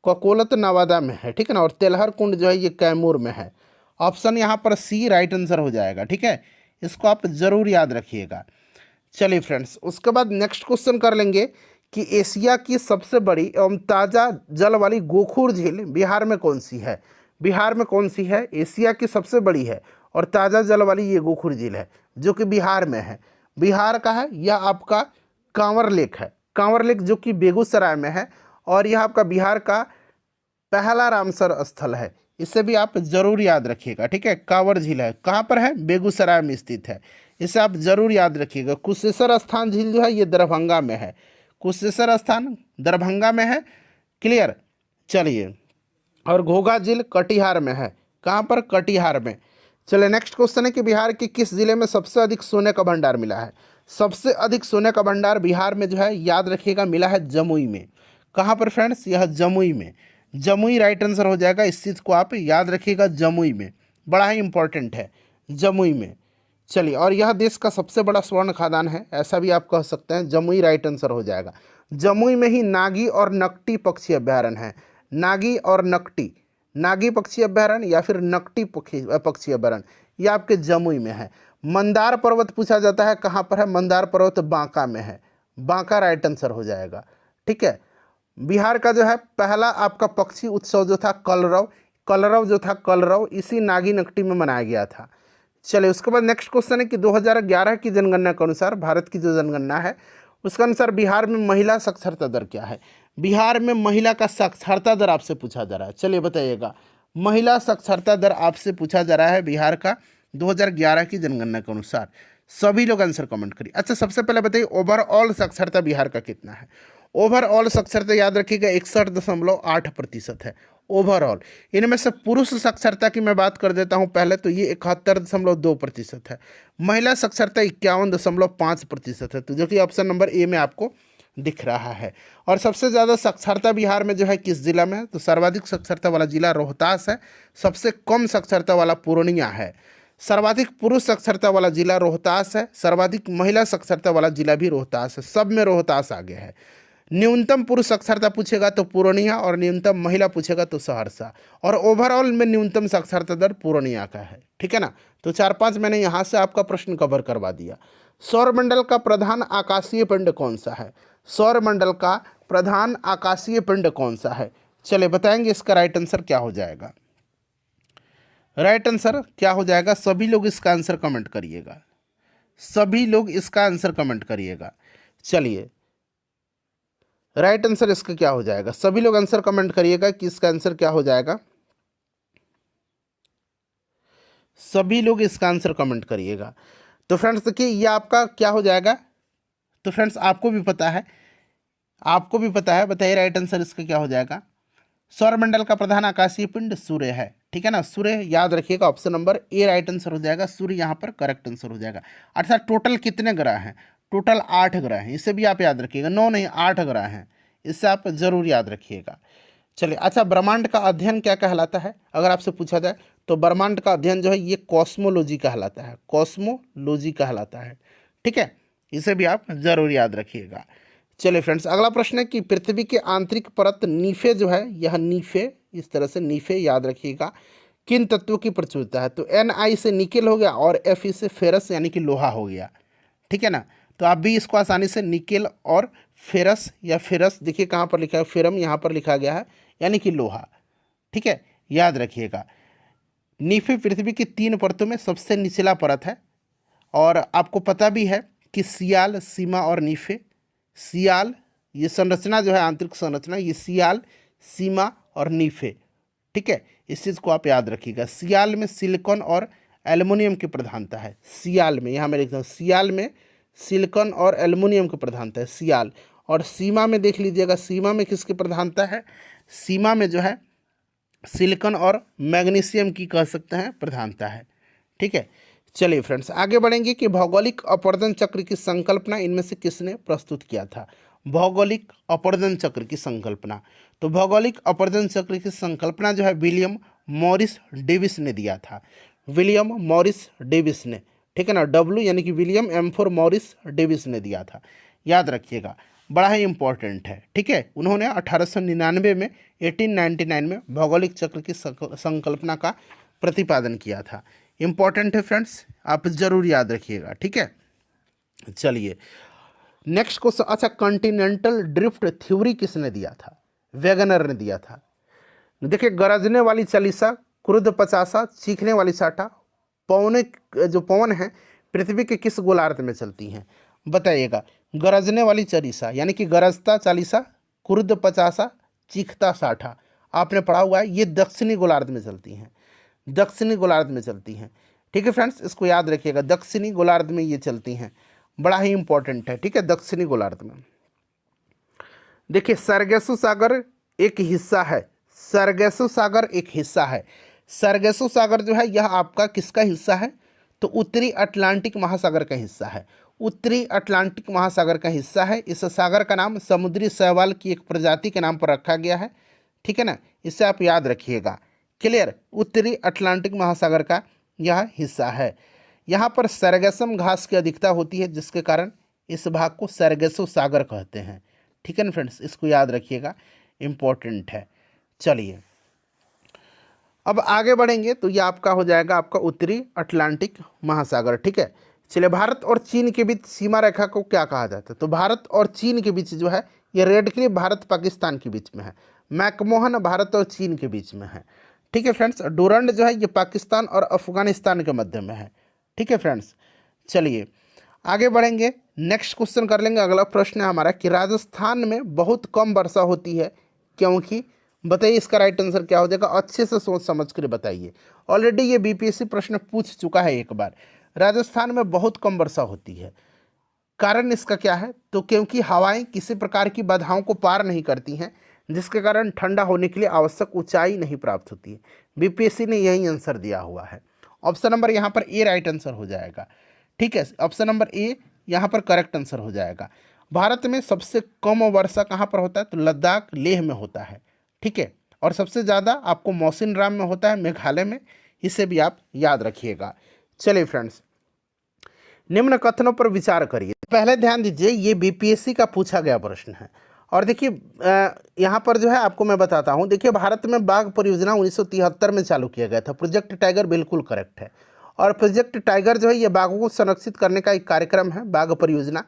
ककोलत नवादा में है। ठीक है ना, और तेलहर कुंड जो है ये कैमूर में है। ऑप्शन यहाँ पर सी राइट आंसर हो जाएगा। ठीक है, इसको आप जरूर याद रखिएगा। चलिए फ्रेंड्स, उसके बाद नेक्स्ट क्वेश्चन कर लेंगे कि एशिया की सबसे बड़ी एवं ताज़ा जल वाली गोखुर झील बिहार में कौन सी है? बिहार में कौन सी है? एशिया की सबसे बड़ी है और ताज़ा जल वाली ये गोखुर झील है जो कि बिहार में है। बिहार का है, यह आपका कांवर लेक है। कांवर लेक जो कि बेगूसराय में है और यह आपका बिहार का पहला रामसर स्थल है। इसे भी आप जरूर याद रखिएगा। ठीक है, कांवर झील है, कहाँ पर है? बेगूसराय में स्थित है। इसे आप जरूर याद रखिएगा। कुशेश्वर स्थान झील जो है ये दरभंगा में है। कुशेश्वर स्थान दरभंगा में है। क्लियर? चलिए, और घोघा झील कटिहार में है। कहाँ पर? कटिहार में। चलिए नेक्स्ट क्वेश्चन है कि बिहार के किस जिले में सबसे अधिक सोने का भंडार मिला है? सबसे अधिक सोने का भंडार बिहार में जो है याद रखिएगा मिला है जमुई में। कहाँ पर फ्रेंड्स? यह जमुई में। जमुई राइट आंसर हो जाएगा, इस चीज़ को आप याद रखिएगा, जमुई में, बड़ा ही इंपॉर्टेंट है, जमुई में। चलिए, और यह देश का सबसे बड़ा स्वर्ण खादान है, ऐसा भी आप कह सकते हैं। जमुई राइट आंसर हो जाएगा। जमुई में ही नागी और नकटी पक्षी अभ्यारण्य है। नागी और नकटी, नागी पक्षी अभ्यारण्य या फिर नकटी पक्षी अभ्यारण्य, ये आपके जमुई में है। मंदार पर्वत पूछा जाता है, कहाँ पर है? मंदार पर्वत बांका में है। बांका राइट आंसर हो जाएगा। ठीक है। बिहार का जो है पहला आपका पक्षी उत्सव जो था कलरव, कलरव जो था कलरव इसी नागिनट्टी में मनाया गया था। चलिए उसके बाद नेक्स्ट क्वेश्चन है कि 2011 की जनगणना के अनुसार, भारत की जो जनगणना है उसके अनुसार बिहार में महिला साक्षरता दर क्या है। बिहार में महिला का साक्षरता दर आपसे पूछा जा रहा है, चलिए बताइएगा। महिला साक्षरता दर आपसे पूछा जा रहा है बिहार का 2011 की जनगणना के अनुसार। सभी लोग आंसर कमेंट करिए। अच्छा सबसे पहले बताइए ओवरऑल साक्षरता बिहार का कितना है। ओवरऑल साक्षरता याद रखिएगा 61.8% है ओवरऑल। इनमें से पुरुष साक्षरता की मैं बात कर देता हूं पहले, तो ये 71.2% है। महिला साक्षरता 51.5% है, तो जो कि ऑप्शन नंबर ए में आपको दिख रहा है। और सबसे ज़्यादा साक्षरता बिहार में जो है किस जिला में है, तो सर्वाधिक साक्षरता वाला जिला रोहतास है, सबसे कम साक्षरता वाला पूर्णिया है। सर्वाधिक पुरुष साक्षरता वाला जिला रोहतास है, सर्वाधिक महिला साक्षरता वाला जिला भी रोहतास है, सब में रोहतास आगे है। न्यूनतम पुरुष साक्षरता पूछेगा तो पूर्णिया, और न्यूनतम महिला पूछेगा तो सहरसा, और ओवरऑल में न्यूनतम साक्षरता दर पूर्णिया का है, ठीक है ना। तो 4-5 मैंने यहाँ से आपका प्रश्न कवर करवा दिया। सौरमंडल का प्रधान आकाशीय पिंड कौन सा है। सौरमंडल का प्रधान आकाशीय पिंड कौन सा है, चलिए बताएंगे इसका राइट आंसर क्या हो जाएगा। राइट आंसर क्या हो जाएगा, सभी लोग इसका आंसर कमेंट करिएगा, सभी लोग इसका आंसर कमेंट करिएगा। चलिए राइट आंसर इसका क्या हो जाएगा, सभी लोग आंसर कमेंट करिएगा कि इसका आंसर क्या हो जाएगा। सभी लोग इसका आंसर कमेंट करिएगा। तो फ्रेंड्स देखिए ये आपका क्या हो जाएगा, तो फ्रेंड्स आपको भी पता है, आपको भी पता है, बताइए राइट आंसर इसका क्या हो जाएगा। सौरमंडल का प्रधान आकाशीय पिंड सूर्य है, ठीक है ना। सूर्य याद रखिएगा, option number A right answer हो जाएगा, सूर्य यहाँ पर करेक्ट आंसर हो जाएगा। अर्थात टोटल कितने ग्रह हैं, टोटल 8 ग्रह हैं, इसे भी आप याद रखिएगा, 9 नहीं 8 ग्रह हैं, इससे आप जरूर याद रखिएगा। चलिए अच्छा ब्रह्मांड का अध्ययन क्या कहलाता है, अगर आपसे पूछा जाए तो ब्रह्मांड का अध्ययन जो है ये कॉस्मोलॉजी कहलाता है, कॉस्मोलॉजी कहलाता है, ठीक है, इसे भी आप जरूर याद रखिएगा। चलिए फ्रेंड्स अगला प्रश्न है कि पृथ्वी के आंतरिक परत नीफे जो है, यह नीफे, इस तरह से नीफे याद रखिएगा, किन तत्वों की प्रचुरता है। तो Ni से निकेल हो गया और Fe से फेरस यानी कि लोहा हो गया, ठीक है ना। तो आप भी इसको आसानी से निकेल और फेरस या फेरस, देखिए कहाँ पर लिखा है फेरम, यहाँ पर लिखा गया है यानी कि लोहा, ठीक है, याद रखिएगा। नीफे पृथ्वी की 3 परतों में सबसे निचला परत है, और आपको पता भी है कि सियाल, सीमा और नीफे, सियाल ये संरचना जो है आंतरिक संरचना, ये सियाल, सीमा और नीफे, ठीक है, इस चीज़ को आप याद रखिएगा। सियाल में सिलिकॉन और एल्युमिनियम की प्रधानता है, सियाल में, यहाँ मैं लिखता हूँ सियाल में सिलिकॉन और एल्युमिनियम की प्रधानता है सियाल। और सीमा में देख लीजिएगा, सीमा में किसकी प्रधानता है, सीमा में जो है सिलिकॉन और मैग्नीशियम की कह सकते हैं प्रधानता है, ठीक है। चलिए फ्रेंड्स आगे बढ़ेंगे कि भौगोलिक अपवर्तन चक्र की संकल्पना इनमें से किसने प्रस्तुत किया था। भौगोलिक अपवर्तन चक्र की संकल्पना, तो भौगोलिक अपवर्तन चक्र की संकल्पना जो है विलियम मॉरिस डेविस ने दिया था, विलियम मॉरिस डेविस ने, ठीक है ना, डब्ल्यू यानी कि William M for Morris Davis ने दिया था, याद रखिएगा, बड़ा ही इंपॉर्टेंट है, ठीक है। उन्होंने 1899 में 1899 में भौगोलिक चक्र की संकल्पना का प्रतिपादन किया था, इंपॉर्टेंट है फ्रेंड्स, आप जरूर याद रखिएगा, ठीक है। चलिए नेक्स्ट क्वेश्चन, अच्छा कॉन्टिनेंटल ड्रिफ्ट थ्योरी किसने दिया था, वेगनर ने दिया था। देखिए गरजने वाली चालीसा, क्रुद्ध पचासा, चीखने वाली साठा, पवने जो पवन है पृथ्वी के किस गोलार्ध में चलती हैं, बताइएगा। गरजने वाली चालीसा यानी कि गरजता चालीसा, क्रुद्ध पचासा, चीखता साठा, आपने पढ़ा हुआ है, ये दक्षिणी गोलार्ध में चलती हैं, दक्षिणी गोलार्ध में चलती हैं, ठीक है फ्रेंड्स, इसको याद रखिएगा, दक्षिणी गोलार्ध में ये चलती हैं, बड़ा ही इंपॉर्टेंट है, ठीक है, दक्षिणी गोलार्ध में। देखिए सरगेसु सागर एक हिस्सा है, सरगेसु सागर एक हिस्सा है, सरगेसु सागर जो है यह आपका किसका हिस्सा है, तो उत्तरी अटलांटिक महासागर का हिस्सा है, उत्तरी अटलांटिक महासागर का हिस्सा है। इस सागर का नाम समुद्री शैवाल की एक प्रजाति के नाम पर रखा गया है, ठीक है ना, इसे आप याद रखिएगा, क्लियर, उत्तरी अटलांटिक महासागर का यह हिस्सा है। यहाँ पर सरगेसम घास की अधिकता होती है, जिसके कारण इस भाग को सरगेसु सागर कहते हैं, ठीक है ना फ्रेंड्स, इसको याद रखिएगा, इम्पोर्टेंट है। चलिए अब आगे बढ़ेंगे, तो ये आपका हो जाएगा आपका उत्तरी अटलांटिक महासागर, ठीक है। चलिए भारत और चीन के बीच सीमा रेखा को क्या कहा जाता है, तो भारत और चीन के बीच जो है ये रेड क्लिफ भारत पाकिस्तान के बीच में है। मैकमोहन भारत और चीन के बीच में है। ठीक है फ्रेंड्स। डुरंड जो है ये पाकिस्तान और अफगानिस्तान के मध्य में है। ठीक है फ्रेंड्स। चलिए आगे बढ़ेंगे, नेक्स्ट क्वेश्चन कर लेंगे। अगला प्रश्न है हमारा कि राजस्थान में बहुत कम वर्षा होती है क्योंकि, बताइए इसका राइट आंसर क्या हो जाएगा, अच्छे से सोच समझ कर बताइए। ऑलरेडी ये बीपीएससी प्रश्न पूछ चुका है एक बार। राजस्थान में बहुत कम वर्षा होती है, कारण इसका क्या है, तो क्योंकि हवाएं किसी प्रकार की बाधाओं को पार नहीं करती हैं, जिसके कारण ठंडा होने के लिए आवश्यक ऊंचाई नहीं प्राप्त होती है। बीपीएससी ने यही आंसर दिया हुआ है। ऑप्शन नंबर यहाँ पर ए राइट आंसर हो जाएगा। ठीक है, ऑप्शन नंबर ए यहाँ पर करेक्ट आंसर हो जाएगा। भारत में सबसे कम वर्षा कहाँ पर होता है, तो लद्दाख लेह में होता है। ठीक है, और सबसे ज़्यादा आपको मौसिनराम में होता है, मेघालय में। इसे भी आप याद रखिएगा। चलिए फ्रेंड्स, निम्न कथनों पर विचार करिए। पहले ध्यान दीजिए, ये बीपीएससी का पूछा गया प्रश्न है। और देखिए यहाँ पर जो है आपको मैं बताता हूँ। देखिए भारत में बाघ परियोजना 1973 में चालू किया गया था। प्रोजेक्ट टाइगर बिल्कुल करेक्ट है। और प्रोजेक्ट टाइगर जो है ये बाघों को संरक्षित करने का एक कार्यक्रम है, बाघ परियोजना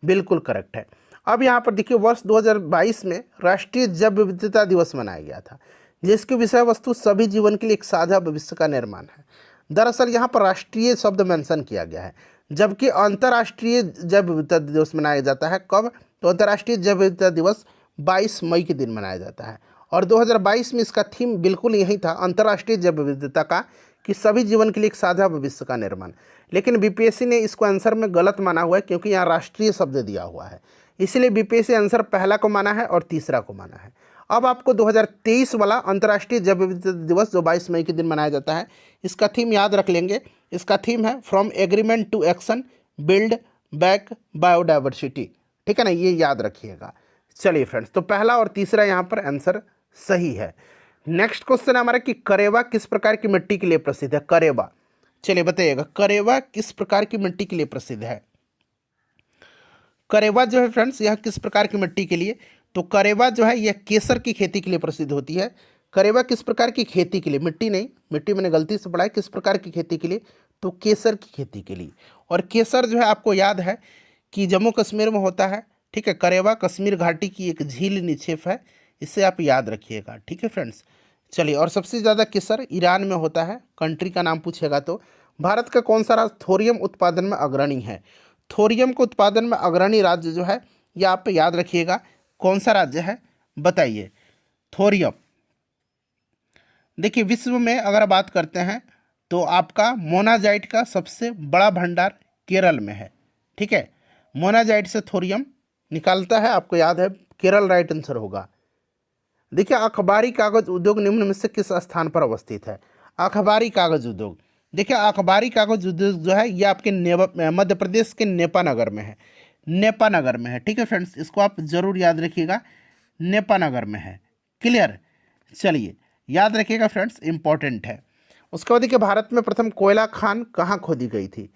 बिल्कुल करेक्ट है। अब यहाँ पर देखिए वर्ष 2022 में राष्ट्रीय जैव विविधता दिवस मनाया गया था, जिसकी विषय वस्तु सभी जीवन के लिए एक साझा भविष्य का निर्माण है। दरअसल यहाँ पर राष्ट्रीय शब्द मेंशन किया गया है, जबकि अंतर्राष्ट्रीय जैव विविधता दिवस मनाया जाता है कब, तो अंतर्राष्ट्रीय जैव विविधता दिवस 22 मई के दिन मनाया जाता है। और 2022 में इसका थीम बिल्कुल यही था, अंतर्राष्ट्रीय जैव विविधता का, कि सभी जीवन के लिए एक साझा भविष्य का निर्माण। लेकिन बीपीएससी ने इसको आंसर में गलत माना हुआ है, क्योंकि यहाँ राष्ट्रीय शब्द दिया हुआ है, इसलिए बीपीएससी आंसर पहला को माना है और तीसरा को माना है। अब आपको 2023 वाला अंतर्राष्ट्रीय जैव विविधता दिवस जो 22 मई के दिन मनाया जाता है, इसका थीम याद रख लेंगे। इसका थीम है from agreement to action, build back biodiversity. ठीक है ना, ये याद रखिएगा। चलिए फ्रेंड्स, तो पहला और तीसरा यहाँ पर आंसर सही है। नेक्स्ट क्वेश्चन है हमारा कि करेवा किस प्रकार की मिट्टी के लिए प्रसिद्ध है। करेवा, चलिए बताइएगा, करेवा किस प्रकार की मिट्टी के लिए प्रसिद्ध है। करेवा जो है फ्रेंड्स यह किस प्रकार की मिट्टी के लिए, तो करेवा जो है यह केसर की खेती के लिए प्रसिद्ध होती है। करेवा किस प्रकार की खेती के लिए, मिट्टी नहीं, मिट्टी मैंने गलती से पढ़ा है, किस प्रकार की खेती के लिए, तो केसर की खेती के लिए। और केसर जो है आपको याद है कि जम्मू कश्मीर में होता है। ठीक है, करेवा कश्मीर घाटी की एक झील निक्षेप है, इसे आप याद रखिएगा। ठीक है फ्रेंड्स। चलिए, और सबसे ज़्यादा केसर ईरान में होता है। कंट्री का नाम पूछेगा तो भारत का कौन सा राज्य थोरियम उत्पादन में अग्रणी है। थोरियम के उत्पादन में अग्रणी राज्य जो है ये आप याद रखिएगा, कौन सा राज्य है बताइए। थोरियम, देखिए विश्व में अगर बात करते हैं तो आपका मोनाजाइट का सबसे बड़ा भंडार केरल में है। ठीक है, मोनाजाइट से थोरियम निकालता है, आपको याद है, केरल राइट आंसर होगा। देखिए अखबारी कागज उद्योग निम्न में से किस स्थान पर अवस्थित है। अखबारी कागज उद्योग, देखिए अखबारी कागज उद्योग जो है ये आपके मध्य प्रदेश के नेपानगर में है। नेपानगर में है। ठीक है फ्रेंड्स, इसको आप जरूर याद रखिएगा, नेपानगर में है। क्लियर, चलिए याद रखिएगा फ्रेंड्स, इंपॉर्टेंट है। उसके बाद देखिए भारत में प्रथम कोयला खान कहाँ खोदी गई थी।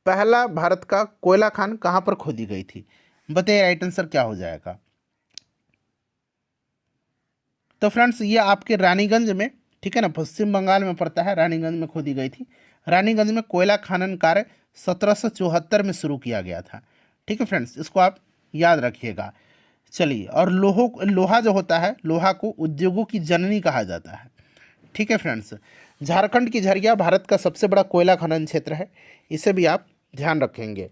पहला भारत का कोयला खान कहाँ पर खोदी गई थी, बताइए राइट आंसर क्या हो जाएगा। तो फ्रेंड्स ये आपके रानीगंज में, ठीक है ना, पश्चिम बंगाल में पड़ता है, रानीगंज में खोदी गई थी। रानीगंज में कोयला खनन कार्य 1774 में शुरू किया गया था। ठीक है फ्रेंड्स, इसको आप याद रखिएगा। चलिए, और लोहा जो होता है, लोहा को उद्योगों की जननी कहा जाता है। ठीक है फ्रेंड्स, झारखंड की झरिया भारत का सबसे बड़ा कोयला खनन क्षेत्र है, इसे भी आप ध्यान रखेंगे।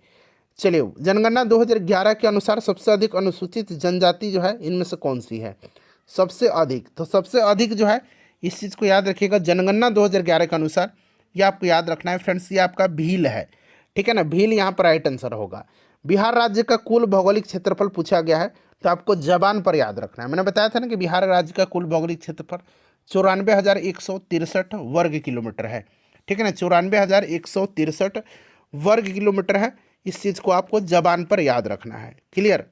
चलिए, जनगणना 2011 के अनुसार सबसे अधिक अनुसूचित जनजाति जो है इनमें से कौन सी है। सबसे अधिक, तो सबसे अधिक जो है इस चीज़ को याद रखिएगा, जनगणना 2011 के अनुसार, ये आपको याद रखना है फ्रेंड्स, ये आपका भील है। ठीक है ना, भील यहाँ पर राइट आंसर होगा। बिहार राज्य का कुल भौगोलिक क्षेत्रफल पूछा गया है, तो आपको जबान पर याद रखना है। मैंने बताया था ना कि बिहार राज्य का कुल भौगोलिक क्षेत्रफल 94,163 वर्ग किलोमीटर है। ठीक है ना, 94,163 वर्ग किलोमीटर है। इस चीज़ को आपको जबान पर याद रखना है। क्लियर,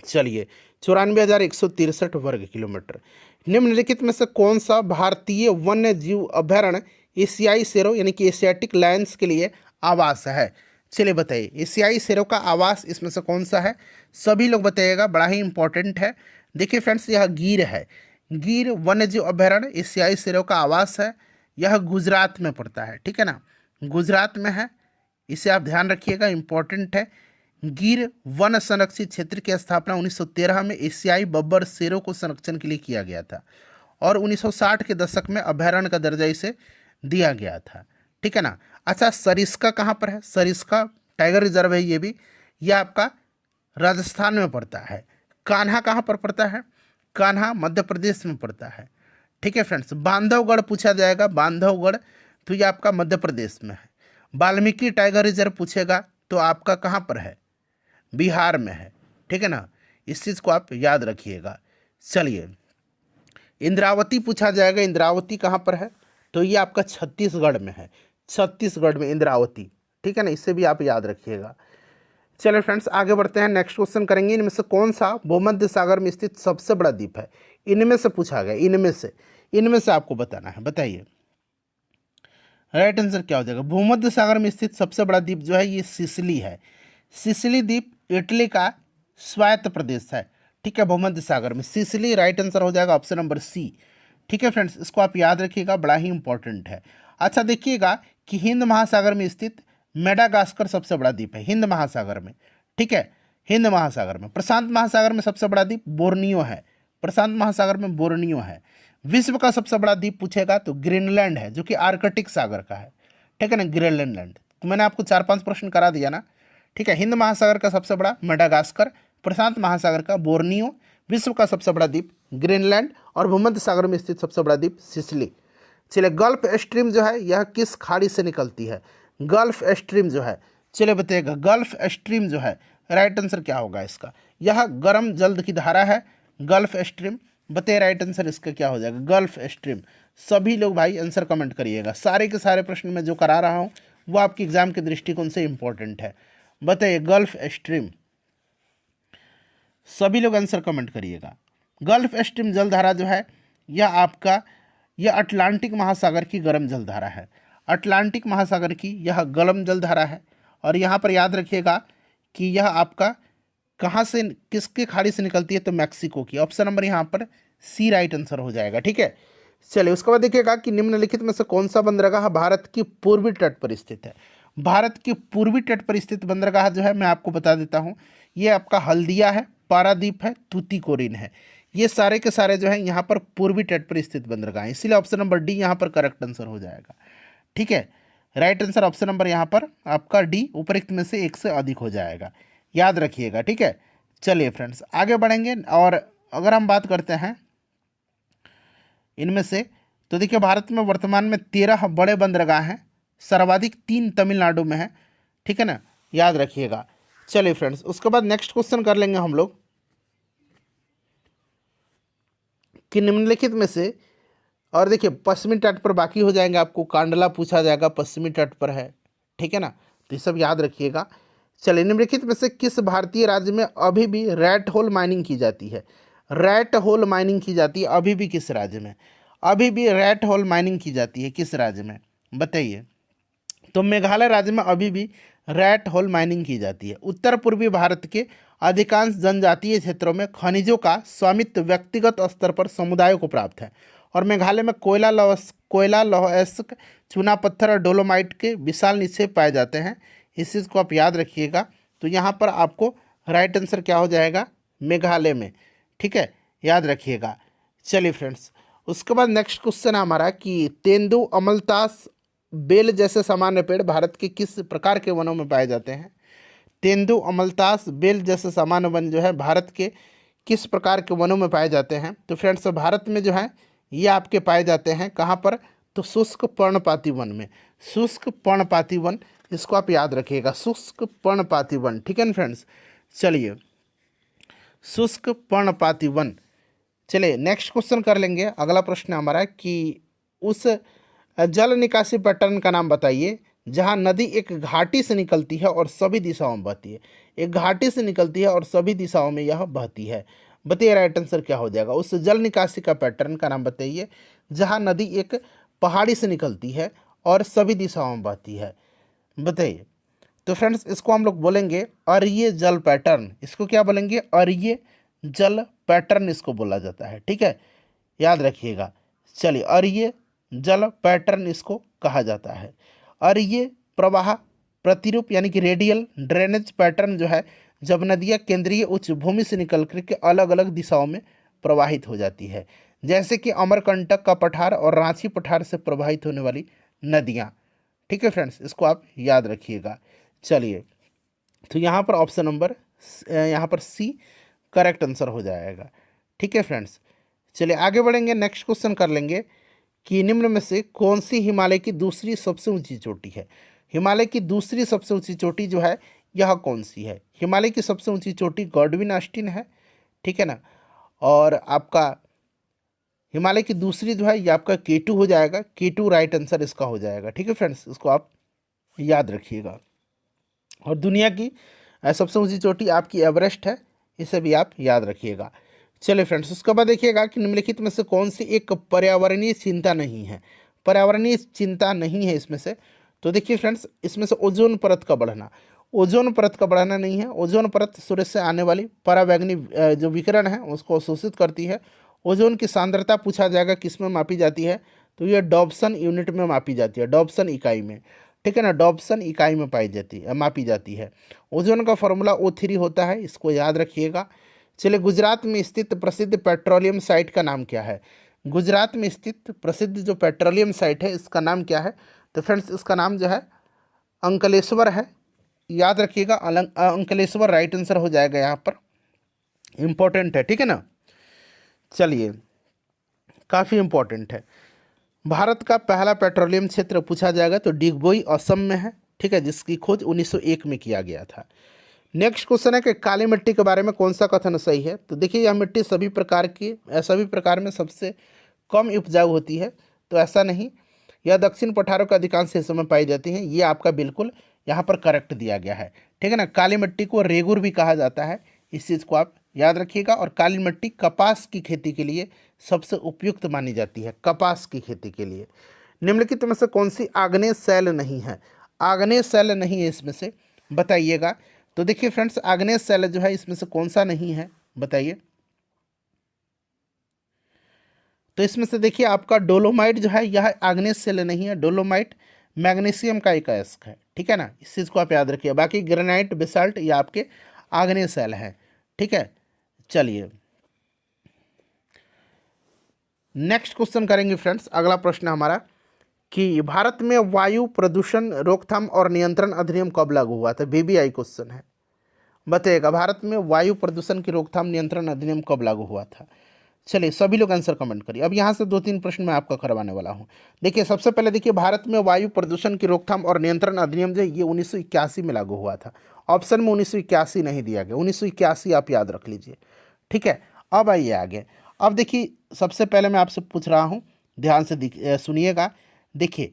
चलिए 94,163 वर्ग किलोमीटर। निम्नलिखित में से कौन सा भारतीय वन्य जीव अभयारण्य एशियाई शेरों यानी कि एशियाटिक लायंस के लिए आवास है। चलिए बताइए, एशियाई शेरों का आवास इसमें से कौन सा है, सभी लोग बताइएगा, बड़ा ही इंपॉर्टेंट है। देखिए फ्रेंड्स, यह गिर है, गिर वन्य जीव अभयारण्य एशियाई शेरों का आवास है। यह गुजरात में पड़ता है। ठीक है ना, गुजरात में है, इसे आप ध्यान रखिएगा, इंपॉर्टेंट है। गिर वन संरक्षित क्षेत्र की स्थापना 1913 में एशियाई बब्बर शेरों को संरक्षण के लिए किया गया था और 1960 के दशक में अभयारण्य का दर्जा इसे दिया गया था। ठीक है ना। अच्छा, सरिस्का कहाँ पर है? सरिस्का टाइगर रिजर्व है ये भी, यह आपका राजस्थान में पड़ता है। कान्हा कहाँ पर पड़ता है? कान्हा मध्य प्रदेश में पड़ता है। ठीक है फ्रेंड्स। बांधवगढ़ पूछा जाएगा, बांधवगढ़ तो ये आपका मध्य प्रदेश में है। वाल्मीकि टाइगर रिजर्व पूछेगा तो आपका कहाँ पर है? बिहार में है। ठीक है ना, इस चीज़ को आप याद रखिएगा। चलिए, इंद्रावती पूछा जाएगा, इंद्रावती कहाँ पर है? तो ये आपका छत्तीसगढ़ में है, छत्तीसगढ़ में इंद्रावती। ठीक है ना, इससे भी आप याद रखिएगा। चलिए फ्रेंड्स, आगे बढ़ते हैं, नेक्स्ट क्वेश्चन करेंगे। इनमें से कौन सा भूमध्य सागर में स्थित सबसे बड़ा द्वीप है? इनमें से पूछा गया, इनमें से आपको बताना है। बताइए राइट आंसर क्या हो जाएगा? भूमध्य सागर में स्थित सबसे बड़ा द्वीप जो है ये सिसिली है। सिसिली द्वीप इटली का स्वायत्त प्रदेश है। ठीक है, भूमध्य सागर में सिसिली राइट आंसर हो जाएगा ऑप्शन नंबर सी। ठीक है फ्रेंड्स, इसको आप याद रखिएगा, बड़ा ही इंपॉर्टेंट है। अच्छा देखिएगा कि हिंद महासागर में स्थित मेडागास्कर सबसे बड़ा द्वीप है, हिंद महासागर में। ठीक है, हिंद महासागर में। प्रशांत महासागर में सबसे बड़ा द्वीप बोर्नियो है, प्रशांत महासागर में बोर्नियो है। विश्व का सबसे बड़ा द्वीप पूछेगा तो ग्रीनलैंड है, जो कि आर्कटिक सागर का है। ठीक है ना, ग्रीनलैंड। तो मैंने आपको 4-5 प्रश्न करा दिया ना। ठीक है, हिंद महासागर का सबसे बड़ा मेडागास्कर, प्रशांत महासागर का बोर्नियो, विश्व का सबसे बड़ा द्वीप ग्रीनलैंड और भूमध्य सागर में स्थित सबसे बड़ा द्वीप सिसिली। चलिए, गल्फ स्ट्रीम जो है यह किस खाड़ी से निकलती है? गल्फ स्ट्रीम जो है, चलिए बताइएगा, गल्फ स्ट्रीम जो है राइट आंसर क्या होगा इसका? यह गर्म जल्द की धारा है, गल्फ स्ट्रीम। बताइए राइट आंसर इसका क्या हो जाएगा? Gulf stream. सभी लोग भाई आंसर कमेंट करिएगा। सारे के सारे प्रश्न मैं जो करा रहा हूँ वो आपके एग्जाम के दृष्टिकोण से इंपॉर्टेंट है। बताइए गल्फ स्ट्रीम, सभी लोग आंसर कमेंट करिएगा। गल्फ स्ट्रीम जलधारा जो है यह अटलांटिक महासागर की गर्म जलधारा है, अटलांटिक महासागर की यह गर्म जलधारा है। और यहाँ पर याद रखिएगा कि यह आपका कहाँ से, किसके खाड़ी से निकलती है? तो मैक्सिको की। ऑप्शन नंबर यहाँ पर सी राइट आंसर हो जाएगा। ठीक है, चलिए उसके बाद देखिएगा कि निम्नलिखित में से कौन सा बंदरगाह भारत की पूर्वी तट पर स्थित है? भारत की पूर्वी तट पर स्थित बंदरगाह जो है मैं आपको बता देता हूँ, ये आपका हल्दिया है, पारादीप है, तूतीकोरिन है। ये सारे के सारे जो है यहाँ पर पूर्वी तट पर स्थित बंदरगाह है, इसीलिए ऑप्शन नंबर डी यहाँ पर करेक्ट आंसर हो जाएगा। ठीक है, राइट आंसर ऑप्शन नंबर यहाँ पर आपका डी, उपरोक्त में से एक से अधिक हो जाएगा, याद रखिएगा। ठीक है, चलिए फ्रेंड्स आगे बढ़ेंगे। और अगर हम बात करते हैं इनमें से, तो देखिए भारत में वर्तमान में 13 बड़े बंदरगाह हैं, सर्वाधिक 3 तमिलनाडु में है। ठीक है ना, याद रखिएगा। चलिए फ्रेंड्स, उसके बाद नेक्स्ट क्वेश्चन कर लेंगे हम लोग कि निम्नलिखित में से, और देखिए पश्चिमी तट पर बाकी हो जाएंगे, आपको कांडला पूछा जाएगा, पश्चिमी तट पर है। ठीक है ना, तो ये सब याद रखिएगा। चलिए, निम्नलिखित में से किस भारतीय राज्य में अभी भी रैट होल माइनिंग की जाती है? रैट होल माइनिंग की जाती है अभी भी किस राज्य में? अभी भी रैट होल माइनिंग की जाती है किस राज्य में? बताइए। तो मेघालय राज्य में अभी भी रैट होल माइनिंग की जाती है। उत्तर पूर्वी भारत के अधिकांश जनजातीय क्षेत्रों में खनिजों का स्वामित्व व्यक्तिगत स्तर पर समुदायों को प्राप्त है और मेघालय में कोयला लौहस्क, चूना पत्थर और डोलोमाइट के विशाल निक्षेप पाए जाते हैं। इस चीज़ को आप याद रखिएगा। तो यहाँ पर आपको राइट आंसर क्या हो जाएगा? मेघालय में। ठीक है, याद रखिएगा। चलिए फ्रेंड्स, उसके बाद नेक्स्ट क्वेश्चन हमारा कि तेंदु, अमलतास, बेल जैसे सामान्य पेड़ भारत के किस प्रकार के वनों में पाए जाते हैं? तेंदु, अमलतास, बेल जैसे सामान्य वन जो है भारत के किस प्रकार के वनों में पाए जाते हैं? तो फ्रेंड्स भारत में जो है ये आपके पाए जाते हैं कहाँ पर? तो शुष्क पर्णपाती वन में, शुष्क पर्णपाती वन, इसको आप याद रखिएगा, शुष्क पर्णपाती वन। ठीक है ना फ्रेंड्स, चलिए शुष्क पर्णपाती वन। चलिए नेक्स्ट क्वेश्चन कर लेंगे। अगला प्रश्न हमारा कि उस जल निकासी पैटर्न का नाम बताइए जहां नदी एक घाटी से निकलती है और सभी दिशाओं में बहती है। एक घाटी से निकलती है और सभी दिशाओं में यह बहती है। बताइए राइट आंसर क्या हो जाएगा? उस जल निकासी का पैटर्न का नाम बताइए जहां नदी एक पहाड़ी से निकलती है और सभी दिशाओं में बहती है। बताइए। तो फ्रेंड्स इसको हम लोग बोलेंगे अरीय जल पैटर्न। इसको क्या बोलेंगे? अरीय जल पैटर्न इसको बोला जाता है। ठीक है, याद रखिएगा। चलिए, अरीय जल पैटर्न इसको कहा जाता है। अरीय प्रवाह प्रतिरूप यानी कि रेडियल ड्रेनेज पैटर्न जो है, जब नदियाँ केंद्रीय उच्च भूमि से निकल करके अलग अलग दिशाओं में प्रवाहित हो जाती है, जैसे कि अमरकंटक का पठार और रांची पठार से प्रवाहित होने वाली नदियाँ। ठीक है फ्रेंड्स, इसको आप याद रखिएगा। चलिए, तो यहाँ पर ऑप्शन नंबर यहाँ पर सी करेक्ट आंसर हो जाएगा। ठीक है फ्रेंड्स, चलिए आगे बढ़ेंगे। नेक्स्ट क्वेश्चन कर लेंगे कि निम्न में से कौन सी हिमालय की दूसरी सबसे ऊंची चोटी है। हिमालय की दूसरी सबसे ऊंची चोटी जो है यह कौन सी है। हिमालय की सबसे ऊंची चोटी गॉडविन ऑस्टिन है, ठीक है ना। और आपका हिमालय की दूसरी जो है ये आपका K2 हो जाएगा। K2 राइट आंसर इसका हो जाएगा। ठीक है फ्रेंड्स, इसको आप याद रखिएगा। और दुनिया की सबसे ऊंची चोटी आपकी एवरेस्ट है, इसे भी आप याद रखिएगा। चलिए फ्रेंड्स, उसके बाद देखिएगा कि निम्नलिखित में से कौन सी एक पर्यावरणीय चिंता नहीं है। पर्यावरणीय चिंता नहीं है इसमें से, तो देखिए फ्रेंड्स, इसमें से ओजोन परत का बढ़ना। ओजोन परत का बढ़ना नहीं है। ओजोन परत सूर्य से आने वाली पराबैंगनी जो विकिरण है उसको अवशोषित करती है। ओजोन की सांद्रता पूछा जाएगा किस में मापी जाती है, तो ये डॉब्सन यूनिट में मापी जाती है, डॉब्सन इकाई में। ठीक है ना, डॉब्सन इकाई में मापी जाती है। ओजोन का फॉर्मूला O3 होता है, इसको याद रखिएगा। चलिए, गुजरात में स्थित प्रसिद्ध पेट्रोलियम साइट का नाम क्या है। गुजरात में स्थित प्रसिद्ध जो पेट्रोलियम साइट है इसका नाम क्या है, तो फ्रेंड्स इसका नाम जो है अंकलेश्वर है, याद रखिएगा। अंकलेश्वर राइट आंसर हो जाएगा, यहाँ पर इंपॉर्टेंट है। ठीक है ना, चलिए काफ़ी इंपॉर्टेंट है। भारत का पहला पेट्रोलियम क्षेत्र पूछा जाएगा तो डिगबोई असम में है, ठीक है, जिसकी खोज 1901 में किया गया था। नेक्स्ट क्वेश्चन है कि काली मिट्टी के बारे में कौन सा कथन सही है। तो देखिए, यह मिट्टी सभी प्रकार में सबसे कम उपजाऊ होती है, तो ऐसा नहीं। यह दक्षिण पठारों के अधिकांश हिस्सों में पाई जाती है, ये आपका बिल्कुल यहाँ पर करेक्ट दिया गया है। ठीक है ना, काली मिट्टी को रेगुर भी कहा जाता है, इस चीज़ को आप याद रखिएगा। और काली मिट्टी कपास की खेती के लिए सबसे उपयुक्त मानी जाती है, कपास की खेती के लिए। निम्नलिखित में से कौन सी आग्नेय शैल नहीं है। आग्नेय शैल नहीं है इसमें से, बताइएगा। तो देखिए फ्रेंड्स, आग्नेय शैल जो है इसमें से कौन सा नहीं है, बताइए। तो इसमें से देखिए आपका डोलोमाइट जो है यह आग्नेय शैल नहीं है। डोलोमाइट मैग्नीशियम का एक अयस्क है, ठीक है ना, इस चीज़ को आप याद रखिए। बाकी ग्रेनाइट, बेसाल्ट ये आपके आग्नेय शैल हैं, ठीक है। चलिए नेक्स्ट क्वेश्चन करेंगे फ्रेंड्स। अगला प्रश्न हमारा कि भारत में वायु प्रदूषण रोकथाम और नियंत्रण अधिनियम कब लागू हुआ था। VBI क्वेश्चन है, बताइएगा भारत में वायु प्रदूषण की रोकथाम नियंत्रण अधिनियम कब लागू हुआ था। चलिए सभी लोग आंसर कमेंट करिए। अब यहाँ से 2-3 प्रश्न मैं आपका करवाने वाला हूँ। देखिए, सबसे पहले देखिए, भारत में वायु प्रदूषण की रोकथाम और नियंत्रण अधिनियम जो ये 1981 में लागू हुआ था। ऑप्शन में 1981 नहीं दिया गया, 1981 आप याद रख लीजिए, ठीक है। अब आइए आगे। अब देखिए, सबसे पहले मैं आपसे पूछ रहा हूँ, ध्यान से सुनिएगा। देखिए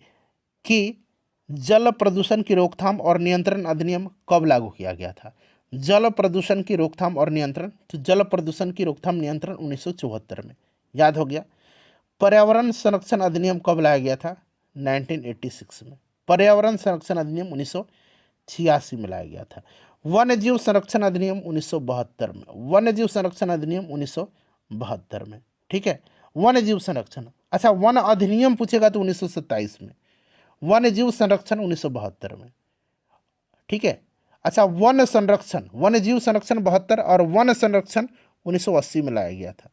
कि जल प्रदूषण की रोकथाम और नियंत्रण अधिनियम कब लागू किया गया था। जल प्रदूषण की रोकथाम और नियंत्रण, तो जल प्रदूषण की रोकथाम नियंत्रण 1974 में, याद हो गया। पर्यावरण संरक्षण अधिनियम कब लाया गया था, 1986 में। पर्यावरण संरक्षण अधिनियम 1986 में लाया गया था। वन्य जीव संरक्षण अधिनियम 1972 में। वन्य जीव संरक्षण अधिनियम 1972 में, ठीक है। वन्य जीव संरक्षण, अच्छा वन अधिनियम पूछेगा तो 1927 में। वन्य जीव संरक्षण 1972 में, ठीक है। अच्छा, वन संरक्षण, वन्य जीव संरक्षण 72 और वन संरक्षण 1980 में लाया गया था।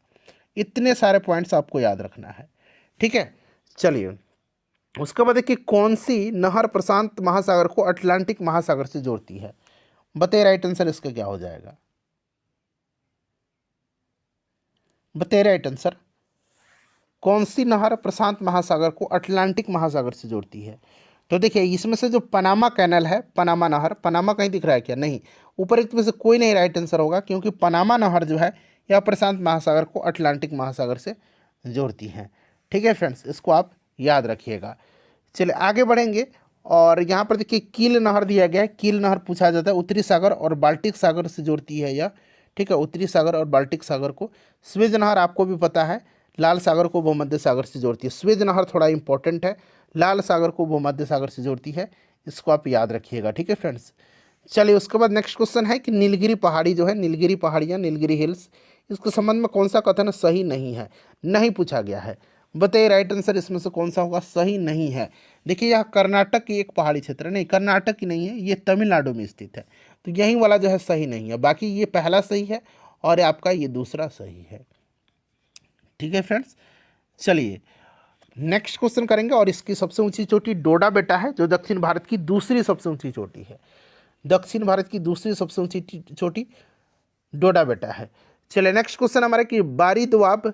इतने सारे पॉइंट्स आपको याद रखना है, ठीक है। चलिए उसके बाद देखिए, कौन सी नहर प्रशांत महासागर को अटलांटिक महासागर से जोड़ती है। बताइए राइट आंसर इसका क्या हो जाएगा, बताइए राइट आंसर। कौन सी नहर प्रशांत महासागर को अटलांटिक महासागर से जोड़ती है। तो देखिए, इसमें से जो पनामा कैनल है, पनामा नहर, पनामा कहीं दिख रहा है क्या, नहीं। ऊपर में से कोई नहीं राइट आंसर होगा, क्योंकि पनामा नहर जो है यह प्रशांत महासागर को अटलांटिक महासागर से जोड़ती हैं, ठीक है फ्रेंड्स, इसको आप याद रखिएगा। चलिए आगे बढ़ेंगे। और यहाँ पर देखिए, कील नहर दिया गया है। कील नहर पूछा जाता है, उत्तरी सागर और बाल्टिक सागर से जोड़ती है यह, ठीक है। उत्तरी सागर और बाल्टिक सागर को। स्वेज नहर आपको भी पता है, लाल सागर को भूमध्य सागर से जोड़ती है। स्वेज नहर थोड़ा इंपॉर्टेंट है, लाल सागर को भूमध्य सागर से जोड़ती है, इसको आप याद रखिएगा, ठीक है फ्रेंड्स। चलिए उसके बाद नेक्स्ट क्वेश्चन है कि नीलगिरी पहाड़ी जो है, नीलगिरी पहाड़ियाँ, नीलगिरी हिल्स, इसके संबंध में कौन सा कथन सही नहीं है, नहीं पूछा गया है। बताइए राइट आंसर इसमें से कौन सा होगा, सही नहीं है। देखिए यह कर्नाटक की एक पहाड़ी क्षेत्र है, नहीं कर्नाटक की नहीं है, ये तमिलनाडु में स्थित है। तो यही वाला जो है सही नहीं है, बाकी ये पहला सही है और आपका ये दूसरा सही है। ठीक है फ्रेंड्स, चलिए नेक्स्ट क्वेश्चन करेंगे। और इसकी सबसे ऊंची चोटी डोडा बेटा है, जो दक्षिण भारत की दूसरी सबसे ऊंची चोटी है। दक्षिण भारत की दूसरी सबसे ऊंची चोटी डोडा बेटा है। चलिए नेक्स्ट क्वेश्चन हमारा कि बारी दोआब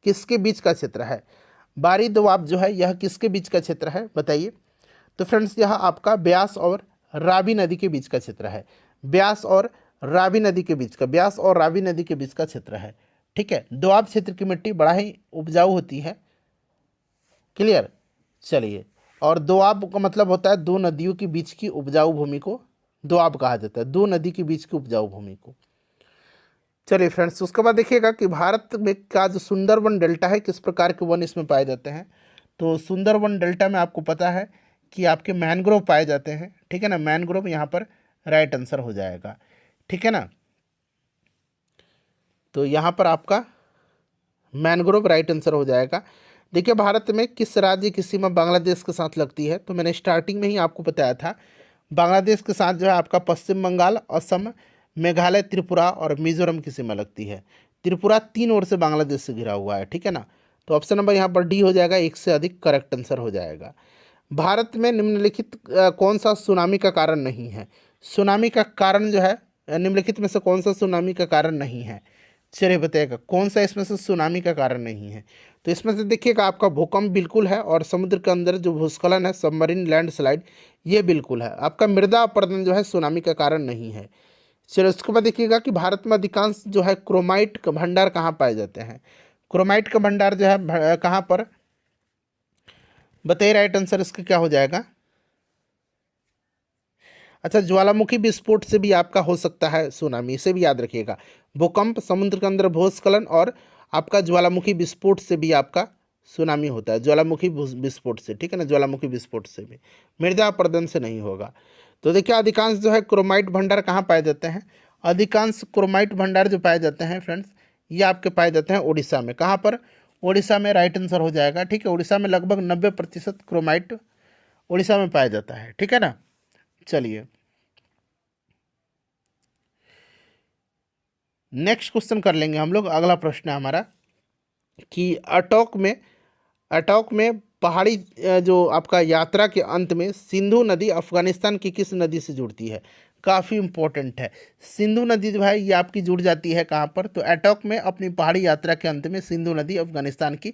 किसके बीच का क्षेत्र है। बारी दोआब जो है यह किसके बीच का क्षेत्र है बताइए। तो फ्रेंड्स यह आपका ब्यास और रावी नदी के बीच का क्षेत्र है। ब्यास और रावी नदी के बीच का, ब्यास और रावी नदी के बीच का क्षेत्र है। ठीक है, दोआब क्षेत्र की मिट्टी बड़ा ही उपजाऊ होती है। क्लियर, चलिए। और दोआब का मतलब होता है दो नदियों के बीच की उपजाऊ भूमि को दोआब कहा जाता है, दो नदी के बीच की उपजाऊ भूमि को। चलिए फ्रेंड्स, उसके बाद देखिएगा कि भारत में का जो सुंदरवन डेल्टा है किस प्रकार के वन इसमें पाए जाते हैं। तो सुंदरवन डेल्टा में आपको पता है कि आपके मैनग्रोव पाए जाते हैं। ठीक है ना, मैनग्रोव यहाँ पर राइट आंसर हो जाएगा। ठीक है ना, तो यहाँ पर आपका मैनग्रोव राइट आंसर हो जाएगा। देखिए भारत में किस राज्य की सीमा बांग्लादेश के साथ लगती है। तो मैंने स्टार्टिंग में ही आपको बताया था, बांग्लादेश के साथ जो है आपका पश्चिम बंगाल, असम, मेघालय, त्रिपुरा और मिजोरम की सीमा लगती है। त्रिपुरा 3 ओर से बांग्लादेश से घिरा हुआ है। ठीक है ना, तो ऑप्शन नंबर यहाँ पर डी हो जाएगा, एक से अधिक करेक्ट आंसर हो जाएगा। भारत में निम्नलिखित कौन सा सुनामी का कारण नहीं है। सुनामी का कारण जो है, निम्नलिखित में से कौन सा सुनामी का कारण नहीं है। चलिए बताइएगा कौन सा इसमें से सुनामी का कारण नहीं है। तो इसमें से देखिएगा आपका भूकंप बिल्कुल है, और समुद्र के अंदर जो भूस्खलन है, सबमरीन लैंडस्लाइड, ये बिल्कुल है। आपका मृदा अपरदन जो है सुनामी का कारण नहीं है। चलिए उसके बाद देखिएगा कि भारत में अधिकांश जो है क्रोमाइट का भंडार कहाँ पाए जाते हैं। क्रोमाइट का भंडार जो है कहाँ पर बताइए, राइट आंसर इसका क्या हो जाएगा। अच्छा, ज्वालामुखी विस्फोट से भी आपका हो सकता है सुनामी, इसे भी याद रखिएगा। भूकंप, समुद्र के अंदर भूस्खलन और आपका ज्वालामुखी विस्फोट से भी आपका सुनामी होता है। ज्वालामुखी विस्फोट से, ठीक है ना, ज्वालामुखी विस्फोट से भी, मृदा अपरदन से नहीं होगा। तो देखिए अधिकांश जो है क्रोमाइट भंडार कहाँ पाए जाते हैं। अधिकांश क्रोमाइट भंडार जो पाए जाते हैं फ्रेंड्स, ये आपके पाए जाते हैं उड़ीसा में। कहाँ पर, उड़ीसा में राइट आंसर हो जाएगा। ठीक है, उड़ीसा में लगभग 90% क्रोमाइट उड़ीसा में पाया जाता है। ठीक है ना, चलिए नेक्स्ट क्वेश्चन कर लेंगे हम लोग। अगला प्रश्न है हमारा कि अटोक में पहाड़ी जो आपका यात्रा के अंत में सिंधु नदी अफगानिस्तान की किस नदी से जुड़ती है। काफ़ी इंपॉर्टेंट है। सिंधु नदी जो है ये आपकी जुड़ जाती है कहाँ पर, तो अटोक में अपनी पहाड़ी यात्रा के अंत में सिंधु नदी अफगानिस्तान की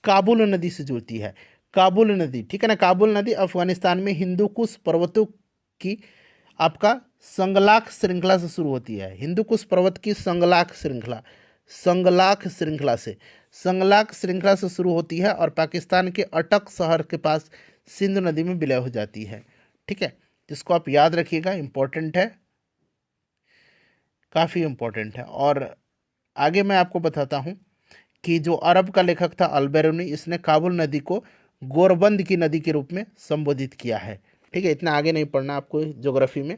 काबुल नदी से जुड़ती है। काबुल नदी, ठीक है ना, काबुल नदी अफगानिस्तान में हिंदू कुश पर्वतों की आपका संगलाख श्रृंखला से शुरू होती है। हिंदू कुश पर्वत की संगलाख श्रृंखला से शुरू होती है और पाकिस्तान के अटक शहर के पास सिंधु नदी में विलय हो जाती है। ठीक है, जिसको आप याद रखिएगा, इंपॉर्टेंट है, काफ़ी इंपॉर्टेंट है। और आगे मैं आपको बताता हूँ कि जो अरब का लेखक था अल-बेरूनी, इसने काबुल नदी को गोरबंद की नदी के रूप में संबोधित किया है। ठीक है, इतना आगे नहीं पढ़ना आपको ज्योग्राफी में।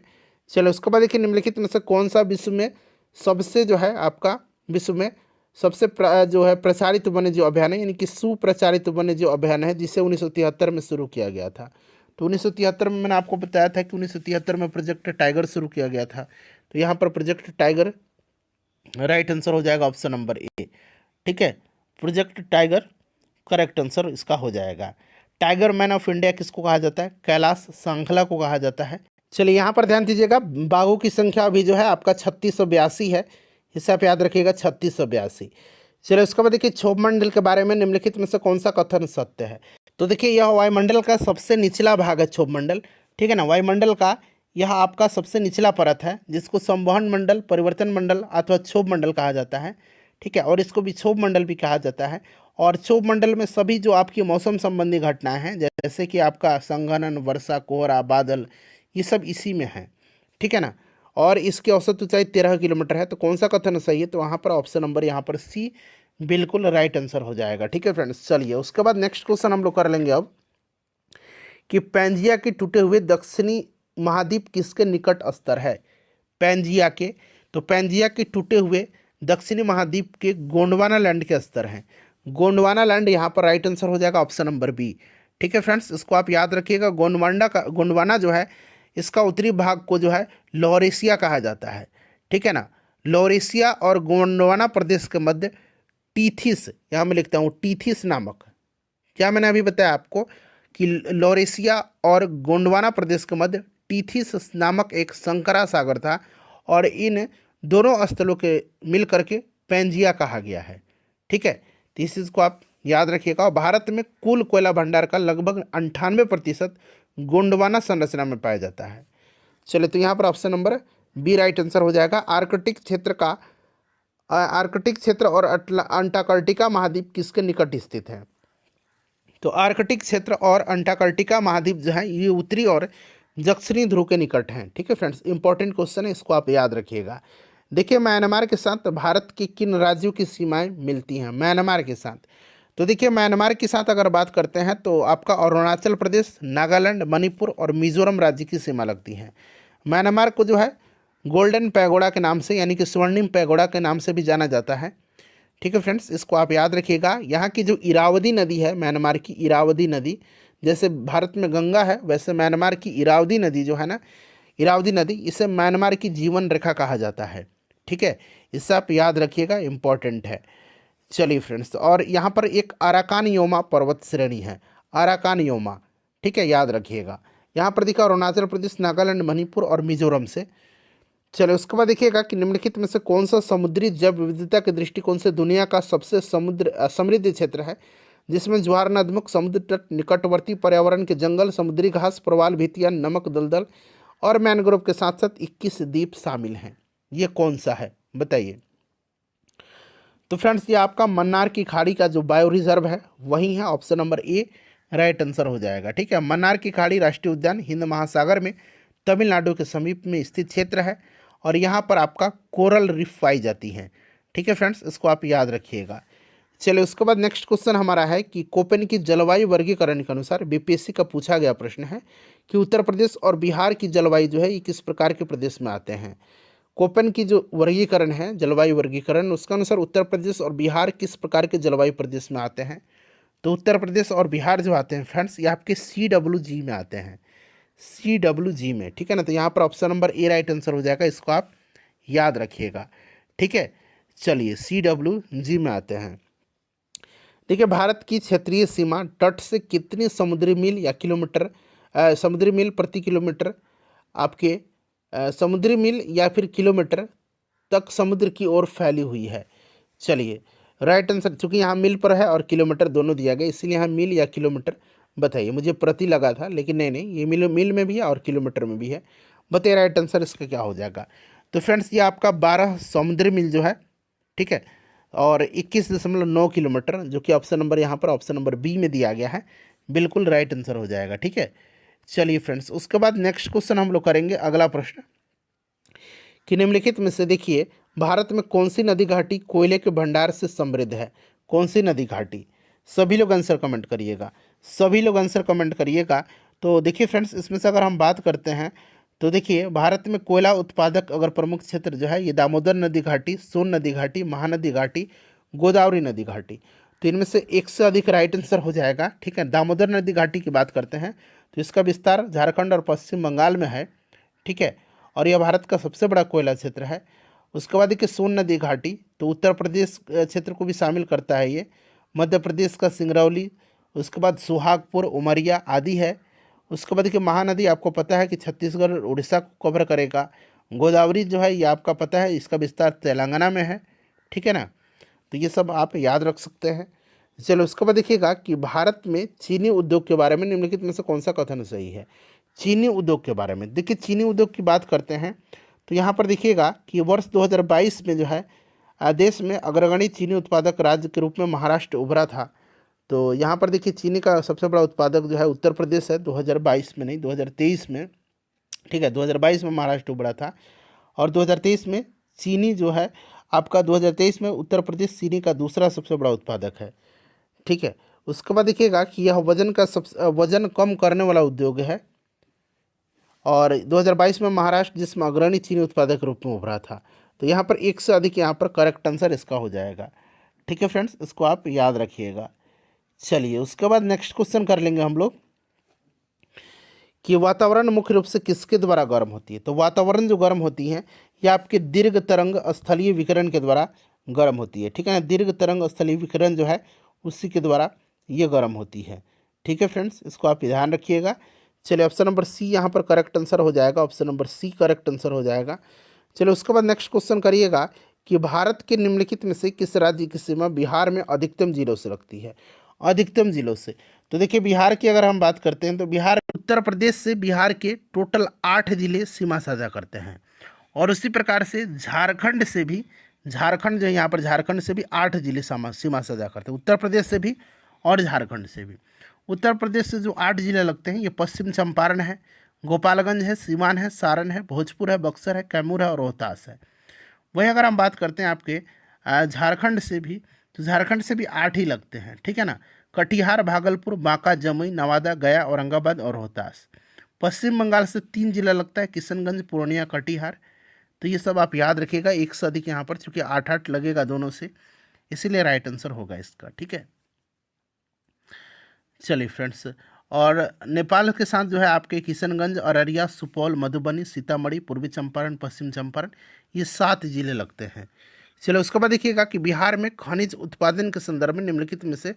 चलो उसके बाद देखिए निम्नलिखित में से कौन सा विश्व में सबसे जो है आपका विश्व में सबसे जो है प्रचारित वन्य जीव अभियान है, यानी कि सुप्रचारित वन्य जीव अभियान है, जिसे 1973 में शुरू किया गया था। तो 1973 में मैंने आपको बताया था कि 1973 में प्रोजेक्ट टाइगर शुरू किया गया था। तो यहाँ पर प्रोजेक्ट टाइगर राइट आंसर हो जाएगा, ऑप्शन नंबर ए। ठीक है, प्रोजेक्ट टाइगर करेक्ट आंसर इसका हो जाएगा। टाइगर मैन ऑफ इंडिया किसको कहा जाता है, कैलाश सांखला को कहा जाता है। चलिए यहाँ पर ध्यान दीजिएगा, बाघों की संख्या अभी जो है आपका 3682 है, इसे आप याद रखिएगा 3682। चलिए उसके बाद देखिए क्षोभ मंडल के बारे में निम्नलिखित में से कौन सा कथन सत्य है। तो देखिए यह वायुमंडल का सबसे निचला भाग है क्षोभ मंडल। ठीक है ना, वायुमंडल का यह आपका सबसे निचला परत है, जिसको संवहन मंडल, परिवर्तन मंडल अथवा क्षोभ मंडल कहा जाता है। ठीक है, और इसको विक्षोभ मंडल भी कहा जाता है। और क्षोभ मंडल में सभी जो आपकी मौसम संबंधी घटनाएं हैं, जैसे कि आपका संघनन, वर्षा, कोहरा, बादल, ये सब इसी में है। ठीक है ना, और इसकी औसत ऊंचाई 13 किलोमीटर है। तो कौन सा कथन सही है, तो वहाँ पर ऑप्शन नंबर यहाँ पर सी बिल्कुल राइट आंसर हो जाएगा। ठीक है फ्रेंड्स, चलिए उसके बाद नेक्स्ट क्वेश्चन हम लोग कर लेंगे अब कि पैंजिया के टूटे हुए दक्षिणी महाद्वीप किसके निकट स्तर है। पैंजिया के, तो पैंजिया के टूटे हुए दक्षिणी महाद्वीप के गोंडवाना लैंड के स्तर हैं। गोंडवाना लैंड यहाँ पर राइट आंसर हो जाएगा, ऑप्शन नंबर बी। ठीक है फ्रेंड्स, इसको आप याद रखिएगा। गोंडवाना जो है इसका उत्तरी भाग को जो है लॉरेशिया कहा जाता है, ठीक है ना। लॉरेशिया और गोंडवाना प्रदेश के मध्य टीथिस, यहाँ मैं लिखता हूँ टीथिस नामक, क्या मैंने अभी बताया आपको कि लॉरेशिया और गोंडवाना प्रदेश के मध्य टीथिस नामक एक संकरा सागर था, और इन दोनों स्थलों के मिल करके पैंजिया कहा गया है, ठीक है। तो इस चीज़ को आप याद रखिएगा। और भारत में कुल कोयला भंडार का लगभग 98% गोंडवाना संरचना में पाया जाता है। चलिए, तो यहाँ पर option number B right answer हो जाएगा। आर्कटिक क्षेत्र और अंटार्कटिका महाद्वीप किसके निकट स्थित है? तो आर्कटिक क्षेत्र और अंटार्कटिका महाद्वीप जो है ये उत्तरी और दक्षिणी ध्रुव के निकट हैं, ठीक है फ्रेंड्स। इंपॉर्टेंट क्वेश्चन है, इसको आप याद रखिएगा। देखिए, म्यांमार के साथ भारत के किन राज्यों की सीमाएं मिलती हैं? म्यांमार के साथ, तो देखिए म्यांमार के साथ अगर बात करते हैं तो आपका अरुणाचल प्रदेश, नागालैंड, मणिपुर और मिजोरम राज्य की सीमा लगती है। म्यांमार को जो है गोल्डन पैगोडा के नाम से, यानी कि स्वर्णिम पैगोडा के नाम से भी जाना जाता है, ठीक है फ्रेंड्स। इसको आप याद रखिएगा। यहाँ की जो इरावदी नदी है, म्यांमार की इरावदी नदी, जैसे भारत में गंगा है वैसे म्यांमार की इरावदी नदी जो है ना, इरावदी नदी, इसे म्यांमार की जीवन रेखा कहा जाता है, ठीक है। इससे आप याद रखिएगा, इंपॉर्टेंट है। चलिए फ्रेंड्स, और यहाँ पर एक अराकान योमा पर्वत श्रेणी है, अराकान योमा, ठीक है, याद रखिएगा। यहाँ पर देखा अरुणाचल प्रदेश, नागालैंड, मणिपुर और मिजोरम से। चलिए, उसके बाद देखिएगा कि निम्नलिखित में से कौन सा समुद्री जैव विविधता के दृष्टिकोण से दुनिया का सबसे समृद्ध क्षेत्र है, जिसमें ज्वार नदमुख, समुद्र तट, निकटवर्ती पर्यावरण के जंगल, समुद्री घास, प्रवाल भित्तियां, नमक दलदल और मैनग्रोव के साथ साथ 21 द्वीप शामिल हैं। ये कौन सा है बताइए? तो फ्रेंड्स, ये आपका मन्नार की खाड़ी का जो बायो रिजर्व है वही है, option number A right answer हो जाएगा, ठीक है। मन्नार की खाड़ी राष्ट्रीय उद्यान हिंद महासागर में तमिलनाडु के समीप में स्थित क्षेत्र है, और यहाँ पर आपका कोरल रीफ पाई जाती हैं, ठीक है फ्रेंड्स, इसको आप याद रखिएगा। चलिए, उसके बाद नेक्स्ट क्वेश्चन हमारा है कि कोपेन की जलवायु वर्गीकरण के अनुसार बीपीएससी का पूछा गया प्रश्न है कि उत्तर प्रदेश और बिहार की जलवायु जो है ये किस प्रकार के प्रदेश में आते हैं। कोपेन की जो वर्गीकरण है, जलवायु वर्गीकरण, उसके अनुसार उत्तर प्रदेश और बिहार किस प्रकार के जलवायु प्रदेश में आते हैं? तो उत्तर प्रदेश और बिहार जो आते हैं फ्रेंड्स, ये आपके CWG में आते हैं, CWG में, ठीक है ना। तो यहाँ पर option number A right answer हो जाएगा, इसको आप याद रखिएगा, ठीक है। चलिए, CWG में आते हैं। देखिए, भारत की क्षेत्रीय सीमा तट से कितनी समुद्री मील या किलोमीटर, समुद्री मील प्रति किलोमीटर, आपके समुद्री मील या फिर किलोमीटर तक समुद्र की ओर फैली हुई है? चलिए, राइट आंसर, चूंकि यहाँ मील पर है और किलोमीटर दोनों दिया गया, इसलिए यहाँ मील या किलोमीटर बताइए। मुझे प्रति लगा था, लेकिन नहीं, ये मील में भी है और किलोमीटर में भी है। बताइए राइट आंसर इसका क्या हो जाएगा? तो फ्रेंड्स, ये आपका 12 समुद्री मील जो है, ठीक है, और 21.9 किलोमीटर, जो कि ऑप्शन नंबर यहाँ पर ऑप्शन नंबर बी में दिया गया है, बिल्कुल राइट आंसर हो जाएगा, ठीक है। चलिए फ्रेंड्स, उसके बाद नेक्स्ट क्वेश्चन हम लोग करेंगे, अगला प्रश्न कि निम्नलिखित में से देखिए भारत में कौन सी नदी घाटी कोयले के भंडार से समृद्ध है? कौन सी नदी घाटी? सभी लोग आंसर कमेंट करिएगा, सभी लोग आंसर कमेंट करिएगा। तो देखिए फ्रेंड्स, इसमें से अगर हम बात करते हैं तो देखिए भारत में कोयला उत्पादक अगर प्रमुख क्षेत्र जो है ये दामोदर नदी घाटी, सोन नदी घाटी, महानदी घाटी, गोदावरी नदी घाटी। तो इनमें से एक से अधिक राइट आंसर हो जाएगा, ठीक है। दामोदर नदी घाटी की बात करते हैं तो इसका विस्तार झारखंड और पश्चिम बंगाल में है, ठीक है, और यह भारत का सबसे बड़ा कोयला क्षेत्र है। उसके बाद देखिए सोन नदी घाटी, तो उत्तर प्रदेश क्षेत्र को भी शामिल करता है ये, मध्य प्रदेश का सिंगरौली, उसके बाद सुहागपुर, उमरिया आदि है। उसके बाद देखिए महानदी, आपको पता है कि छत्तीसगढ़ और उड़ीसा को कवर करेगा। गोदावरी जो है ये आपका पता है इसका विस्तार तेलंगाना में है, ठीक है ना। तो ये सब आप याद रख सकते हैं। चलो, उसके बाद देखिएगा कि भारत में चीनी उद्योग के बारे में निम्नलिखित में से कौन सा कथन सही है? चीनी उद्योग के बारे में देखिए, चीनी उद्योग की बात करते हैं तो यहाँ पर देखिएगा कि वर्ष 2022 में जो है देश में अग्रगणी चीनी उत्पादक राज्य के रूप में महाराष्ट्र उभरा था। तो यहाँ पर देखिए चीनी का सबसे बड़ा उत्पादक जो है उत्तर प्रदेश है, 2022 में नहीं 2023 में, ठीक है। 2022 में महाराष्ट्र उभरा था और 2023 में चीनी जो है आपका 2023 में उत्तर प्रदेश चीनी का दूसरा सबसे बड़ा उत्पादक है, ठीक है। उसके बाद देखिएगा कि यह वजन कम करने वाला उद्योग है और 2022 में महाराष्ट्र जिसमें अग्रणी चीनी उत्पादक के रूप में उभरा था। तो यहाँ पर एक से अधिक यहाँ पर करेक्ट आंसर इसका हो जाएगा, ठीक है फ्रेंड्स, इसको आप याद रखिएगा। चलिए उसके बाद नेक्स्ट क्वेश्चन कर लेंगे हम लोग कि वातावरण मुख्य रूप से किसके द्वारा गर्म होती है। तो वातावरण जो गर्म होती है यह आपके दीर्घ तरंग स्थलीय विकिरण के द्वारा गर्म होती है, ठीक है ना। दीर्घ तरंग स्थलीय विकिरण जो है उसी के द्वारा ये गर्म होती है, ठीक है फ्रेंड्स, इसको आप ध्यान रखिएगा। चलिए ऑप्शन नंबर सी यहाँ पर करेक्ट आंसर हो जाएगा, option number C correct answer हो जाएगा। चलिए उसके बाद नेक्स्ट क्वेश्चन करिएगा कि भारत के निम्नलिखित में से किस राज्य की सीमा बिहार में अधिकतम जिलों से लगती है। अधिकतम जिलों से, तो देखिए बिहार की अगर हम बात करते हैं तो बिहार उत्तर प्रदेश से बिहार के टोटल 8 जिले सीमा साझा करते हैं। और उसी प्रकार से झारखंड से भी, झारखंड जो यहाँ पर झारखंड से भी 8 जिले सीमा साझा करते हैं, उत्तर प्रदेश से भी और झारखंड से भी। उत्तर प्रदेश से जो 8 जिले लगते हैं ये पश्चिम चंपारण है, गोपालगंज है, सीवान है, सारण है, भोजपुर है, बक्सर है, कैमूर है और रोहतास है। वहीं अगर हम बात करते हैं आपके झारखंड से भी, तो झारखंड से भी 8 ही लगते हैं, ठीक है ना। कटिहार, भागलपुर, बांका, जमुई, नवादा, गया, औरंगाबाद और रोहतास। पश्चिम बंगाल से 3 जिला लगता है, किशनगंज, पूर्णिया, कटिहार। तो ये सब आप याद रखिएगा, एक से अधिक यहाँ पर, चूंकि 8-8 लगेगा दोनों से, इसीलिए राइट आंसर होगा इसका, ठीक है। चलिए फ्रेंड्स, और नेपाल के साथ जो है आपके किशनगंज, अररिया, सुपौल, मधुबनी, सीतामढ़ी, पूर्वी चंपारण, पश्चिम चंपारण, ये 7 जिले लगते हैं। चलो उसके बाद देखिएगा कि बिहार में खनिज उत्पादन के संदर्भ में निम्नलिखित में से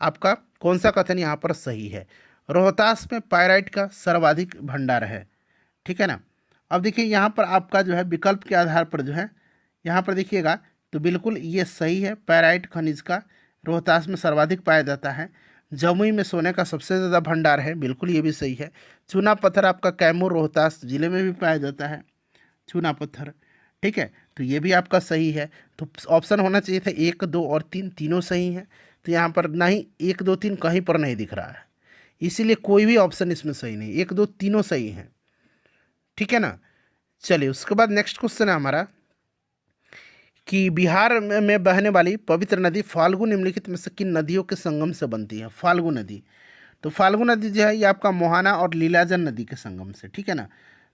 आपका कौन सा कथन यहाँ पर सही है। रोहतास में पायराइट का सर्वाधिक भंडार है, ठीक है ना। अब देखिए यहाँ पर आपका जो है विकल्प के आधार पर जो है यहाँ पर देखिएगा तो बिल्कुल ये सही है, पायराइट खनिज का रोहतास में सर्वाधिक पाया जाता है। जमुई में सोने का सबसे ज़्यादा भंडार है, बिल्कुल ये भी सही है। चूना पत्थर आपका कैमूर रोहतास जिले में भी पाया जाता है, चूना पत्थर, ठीक है, तो ये भी आपका सही है। तो ऑप्शन होना चाहिए था 1, 2 और 3, तीनों सही हैं। तो यहाँ पर ना ही 1, 2, 3 कहीं पर नहीं दिख रहा है, इसीलिए कोई भी ऑप्शन इसमें सही नहीं, 1, 2 तीनों सही हैं, ठीक है ना। चलिए उसके बाद नेक्स्ट क्वेश्चन है हमारा कि बिहार में बहने वाली पवित्र नदी फाल्गु निम्नलिखित में से किन नदियों के संगम से बनती है। फाल्गु नदी, तो फाल्गु नदी जो है ये आपका मोहाना और लीलाजन नदी के संगम से, ठीक है ना।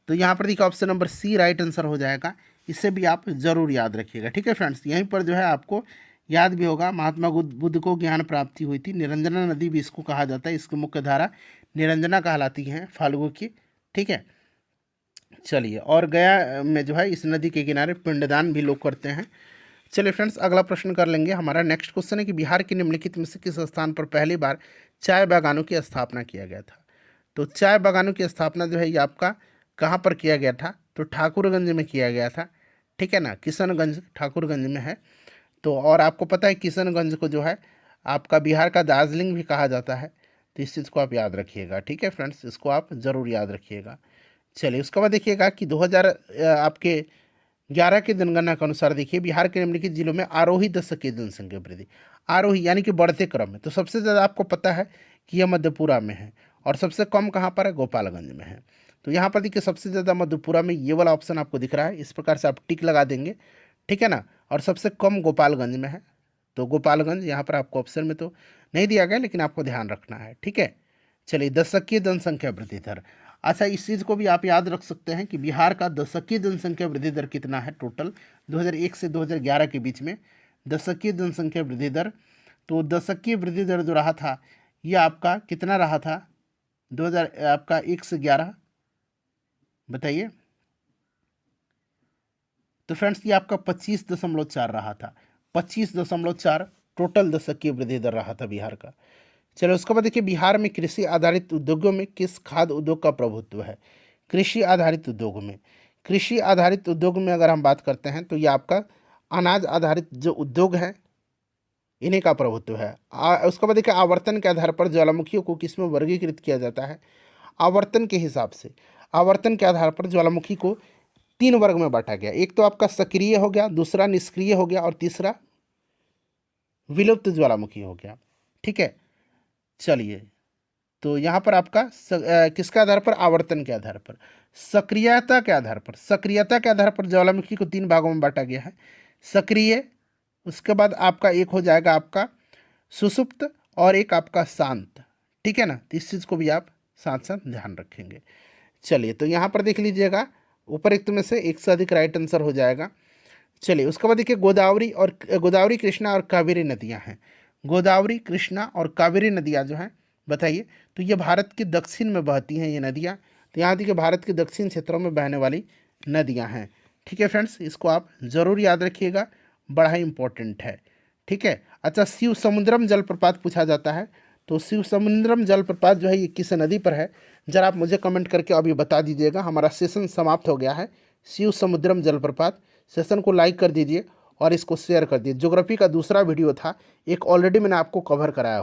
तो यहाँ पर देखिए option number C right answer हो जाएगा, इसे भी आप जरूर याद रखिएगा, ठीक है फ्रेंड्स। यहीं पर जो है आपको याद भी होगा महात्मा बुद्ध को ज्ञान प्राप्ति हुई थी, निरंजना नदी भी इसको कहा जाता है, इसकी मुख्य धारा निरंजना कहलाती है फाल्गु की, ठीक है। चलिए, और गया में जो है इस नदी के किनारे पिंडदान भी लोग करते हैं। चलिए फ्रेंड्स अगला प्रश्न कर लेंगे। हमारा नेक्स्ट क्वेश्चन है कि बिहार के निम्नलिखित में से किस स्थान पर पहली बार चाय बागानों की स्थापना किया गया था। तो चाय बागानों की स्थापना जो है ये आपका कहाँ पर किया गया था, तो ठाकुरगंज में किया गया था, ठीक है ना। किशनगंज ठाकुरगंज में है। तो और आपको पता है किशनगंज को जो है आपका बिहार का दार्जिलिंग भी कहा जाता है, तो इस चीज़ को आप याद रखिएगा, ठीक है फ्रेंड्स, इसको आप ज़रूर याद रखिएगा। चलिए उसके बाद देखिएगा कि 2000 आपके 11 की जनगणना के अनुसार देखिए बिहार के निम्नलिखित जिलों में आरोही दशकीय जनसंख्या वृद्धि, आरोही यानी कि बढ़ते क्रम में, तो सबसे ज़्यादा आपको पता है कि यह मधेपुरा में है और सबसे कम कहाँ पर है, गोपालगंज में है। तो यहाँ पर देखिए सबसे ज़्यादा मधेपुरा में, ये वाला ऑप्शन आपको दिख रहा है, इस प्रकार से आप टिक लगा देंगे, ठीक है ना। और सबसे कम गोपालगंज में है, तो गोपालगंज यहाँ पर आपको ऑप्शन में तो नहीं दिया गया, लेकिन आपको ध्यान रखना है, ठीक है। चलिए दशकीय जनसंख्या वृद्धि दर, अच्छा इस चीज़ को भी आप याद रख सकते हैं कि बिहार का दशकीय जनसंख्या वृद्धि दर कितना है टोटल 2001 से 2011 के बीच में, दशकीय जनसंख्या वृद्धि दर। तो दशकीय वृद्धि दर जो रहा था ये आपका कितना रहा था 2000 आपका 1 से 11, बताइए। तो फ्रेंड्स ये आपका 25.4 रहा था, 25.4 टोटल दशकीय वृद्धि दर रहा था बिहार का। चलो उसके बाद देखिए बिहार में कृषि आधारित उद्योगों में किस खाद्य उद्योग का प्रभुत्व है। कृषि आधारित उद्योग में, कृषि आधारित उद्योग में अगर हम बात करते हैं तो ये आपका अनाज आधारित जो उद्योग है इन्हीं का प्रभुत्व है। उसके बाद देखिए आवर्तन के आधार पर ज्वालामुखियों को किसमें वर्गीकृत किया जाता है। आवर्तन के हिसाब से, आवर्तन के आधार पर ज्वालामुखी को 3 वर्ग में बांटा गया, एक तो आपका सक्रिय हो गया, दूसरा निष्क्रिय हो गया और तीसरा विलुप्त ज्वालामुखी हो गया, ठीक है। चलिए तो यहाँ पर आपका किसके आधार पर, आवर्तन के आधार पर, सक्रियता के आधार पर, सक्रियता के आधार पर ज्वालामुखी को 3 भागों में बांटा गया है, सक्रिय, उसके बाद आपका एक हो जाएगा आपका सुषुप्त और एक आपका शांत, ठीक है ना। तो इस चीज़ को भी आप साथ साथ ध्यान रखेंगे। चलिए तो यहाँ पर देख लीजिएगा उपरोक्त में से एक से अधिक राइट आंसर हो जाएगा। चलिए उसके बाद देखिए गोदावरी, कृष्णा और कावेरी नदियाँ हैं। गोदावरी, कृष्णा और कावेरी नदियाँ जो हैं, बताइए। तो ये भारत के दक्षिण में बहती हैं ये नदियाँ। तो यहाँ देखिए भारत के दक्षिण क्षेत्रों में बहने वाली नदियाँ हैं। ठीक है फ्रेंड्स, इसको आप ज़रूर याद रखिएगा, बड़ा ही इम्पोर्टेंट है। ठीक है। अच्छा, शिव समुद्रम जलप्रपात पूछा जाता है। तो शिव समुद्रम जलप्रपात जो है ये किस नदी पर है, जरा आप मुझे कमेंट करके अभी बता दीजिएगा। हमारा सेशन समाप्त हो गया है। शिव समुद्रम जलप्रपात, सेशन को लाइक कर दीजिए और इसको शेयर कर दीजिए। ज्योग्राफी का दूसरा वीडियो था, एक ऑलरेडी मैंने आपको कवर कराया।